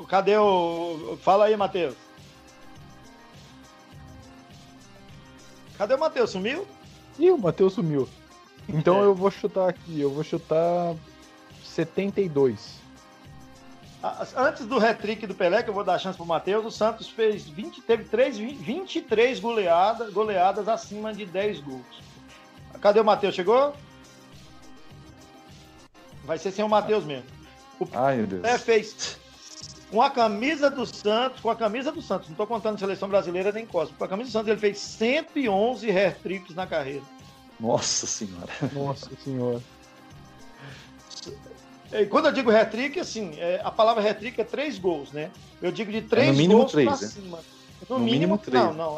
Cadê o... Fala aí, Matheus. Cadê o Matheus? Sumiu? Ih, o Matheus sumiu. Então eu vou chutar aqui. Eu vou chutar 72. Antes do hat-trick do Pelé, que eu vou dar a chance pro Matheus, o Santos teve 23 goleadas acima de 10 gols. Cadê o Matheus? Chegou? Vai ser sem o Matheus mesmo. Ai, meu Deus. Fez com a camisa do Santos, não estou contando seleção brasileira nem Costa, com a camisa do Santos ele fez 111 hat-tricks na carreira. Nossa Senhora. Nossa Senhora. E quando eu digo hat-trick, assim, a palavra hat-trick é 3 gols, né? Eu digo de 3 gols pra cima. No mínimo 3. Não,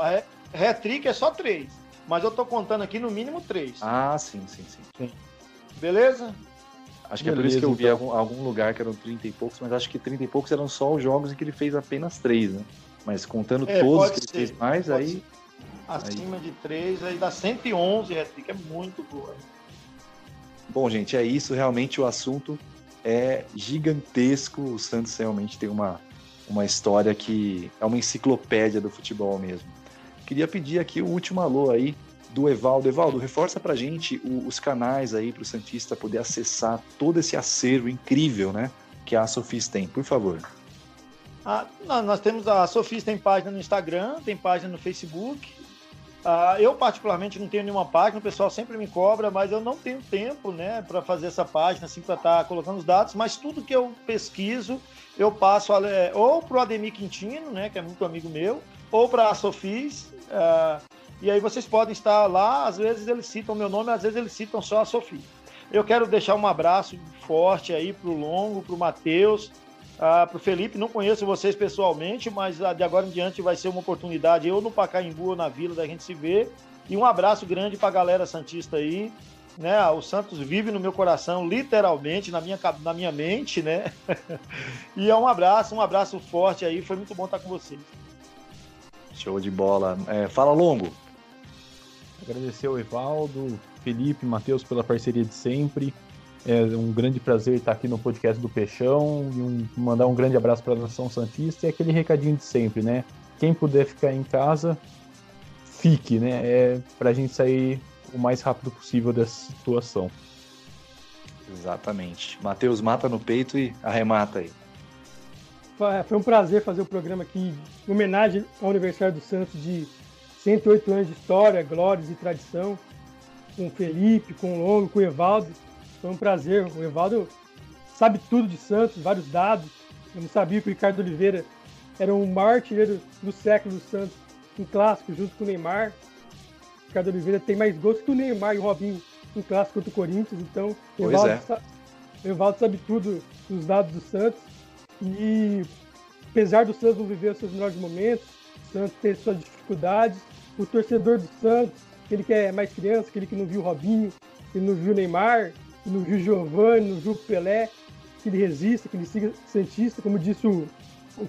hat-trick é só 3. Mas eu tô contando aqui no mínimo 3. Ah, sim. Beleza? Acho que é por isso que eu vi algum lugar que eram 30 e poucos, mas acho que 30 e poucos eram só os jogos em que ele fez apenas 3, né? Mas contando todos que ele fez mais, aí... Acima de 3, aí dá 111 hat-trick, é muito boa. Bom, gente, é isso. Realmente o assunto é gigantesco. O Santos realmente tem uma história que é uma enciclopédia do futebol mesmo. Queria pedir aqui o último alô aí do Evaldo. Evaldo, reforça pra gente os canais aí pro Santista poder acessar todo esse acervo incrível, né, que a Sofis tem, por favor. Nós temos a Sofis, tem página no Instagram, tem página no Facebook. Eu particularmente não tenho nenhuma página, o pessoal sempre me cobra, mas eu não tenho tempo, né, para fazer essa página, assim, para estar colocando os dados, mas tudo que eu pesquiso, eu passo ou pro Ademir Quintino, né, que é muito amigo meu, ou para a Sofis, e aí vocês podem estar lá, às vezes eles citam meu nome, às vezes eles citam só a Sofis. Eu quero deixar um abraço forte aí pro Longo, pro Matheus, Para o Felipe, não conheço vocês pessoalmente, mas de agora em diante vai ser uma oportunidade, eu no Pacaembu ou na Vila, da gente se ver. E um abraço grande para a galera santista aí, né? O Santos vive no meu coração, literalmente, na minha mente, né? E é um abraço forte aí, foi muito bom estar com vocês. Show de bola. Fala, Longo. Agradecer ao Evaldo, Felipe, Matheus pela parceria de sempre. É um grande prazer estar aqui no podcast do Peixão e mandar um grande abraço para a Nação Santista e aquele recadinho de sempre, né? Quem puder ficar em casa, fique, né? Para a gente sair o mais rápido possível dessa situação. Exatamente. Matheus, mata no peito e arremata aí. Foi um prazer fazer o programa aqui em homenagem ao aniversário do Santos de 108 anos de história, glórias e tradição, com o Felipe, com o Longo, com o Evaldo. Foi um prazer. O Evaldo sabe tudo de Santos, vários dados. Eu não sabia que o Ricardo Oliveira era o maior artilheiro do século do Santos em clássico, junto com o Neymar. O Ricardo Oliveira tem mais gols que o Neymar e o Robinho em clássico contra o Corinthians. Então, o Evaldo sabe tudo dos dados do Santos. E apesar do Santos não viver os seus melhores momentos, o Santos ter suas dificuldades, o torcedor do Santos, aquele que é mais criança, aquele que não viu o Robinho, que não viu o Neymar, que não viu o Giovani, não viu o Pelé, que ele resista, que ele siga santista, como disse o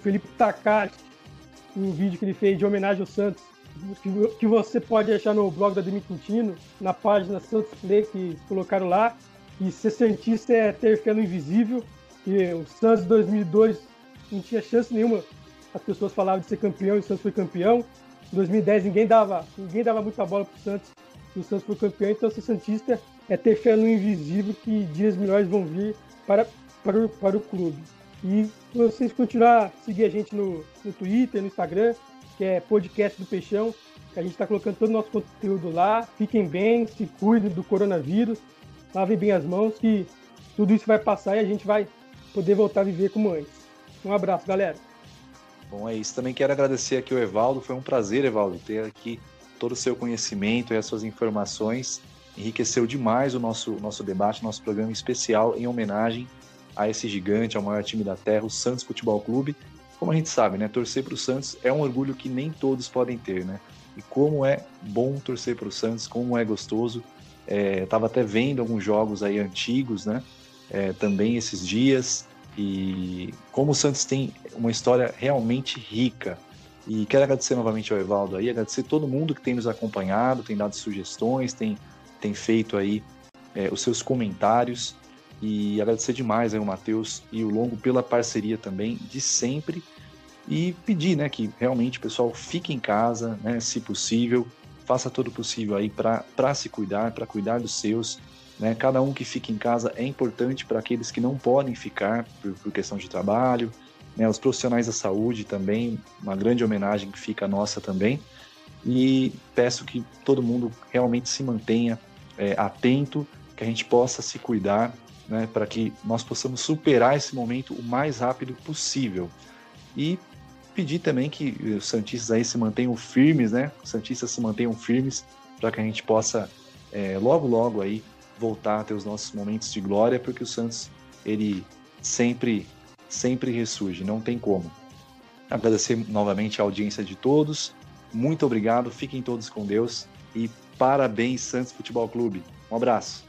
Felipe Takashi, no vídeo que ele fez de homenagem ao Santos, que você pode achar no blog da Demi Quintino, na página Santos Play, que colocaram lá. E ser santista é ter fé no invisível, que o Santos 2002 não tinha chance nenhuma. As pessoas falavam de ser campeão e o Santos foi campeão. Em 2010 ninguém dava muita bola para o Santos e o Santos foi campeão. Então ser santista é ter fé no invisível, que dias melhores vão vir para o clube. E vocês continuar a seguir a gente no Twitter, no Instagram, que é Podcast do Peixão, que a gente está colocando todo o nosso conteúdo lá. Fiquem bem, se cuidem do coronavírus, lavem bem as mãos, que tudo isso vai passar e a gente vai poder voltar a viver como antes. Um abraço, galera. Bom, é isso. Também quero agradecer aqui ao Evaldo. Foi um prazer, Evaldo, ter aqui todo o seu conhecimento e as suas informações. Enriqueceu demais o nosso debate, nosso programa especial em homenagem a esse gigante, ao maior time da terra, o Santos Futebol Clube. Como a gente sabe, né, torcer para o Santos é um orgulho que nem todos podem ter, né? E como é bom torcer para o Santos, como é gostoso. Estava até vendo alguns jogos aí antigos, né? Também esses dias. E como o Santos tem uma história realmente rica. E quero agradecer novamente ao Evaldo aí, agradecer todo mundo que tem nos acompanhado, tem dado sugestões, tem feito aí os seus comentários. E agradecer demais aí o Matheus e o Longo pela parceria também de sempre. E pedir, né, que realmente o pessoal fique em casa, né, se possível, faça todo o possível aí para se cuidar, para cuidar dos seus. Né? Cada um que fica em casa é importante para aqueles que não podem ficar por questão de trabalho. Né? Os profissionais da saúde também, uma grande homenagem que fica a nossa também. E peço que todo mundo realmente se mantenha atento, que a gente possa se cuidar, né, para que nós possamos superar esse momento o mais rápido possível. E pedir também que os santistas aí se mantenham firmes, né? Os santistas se mantenham firmes para que a gente possa logo aí voltar a ter os nossos momentos de glória, porque o Santos, ele sempre ressurge, não tem como. Agradecer novamente a audiência de todos, muito obrigado, fiquem todos com Deus e parabéns, Santos Futebol Clube. Um abraço.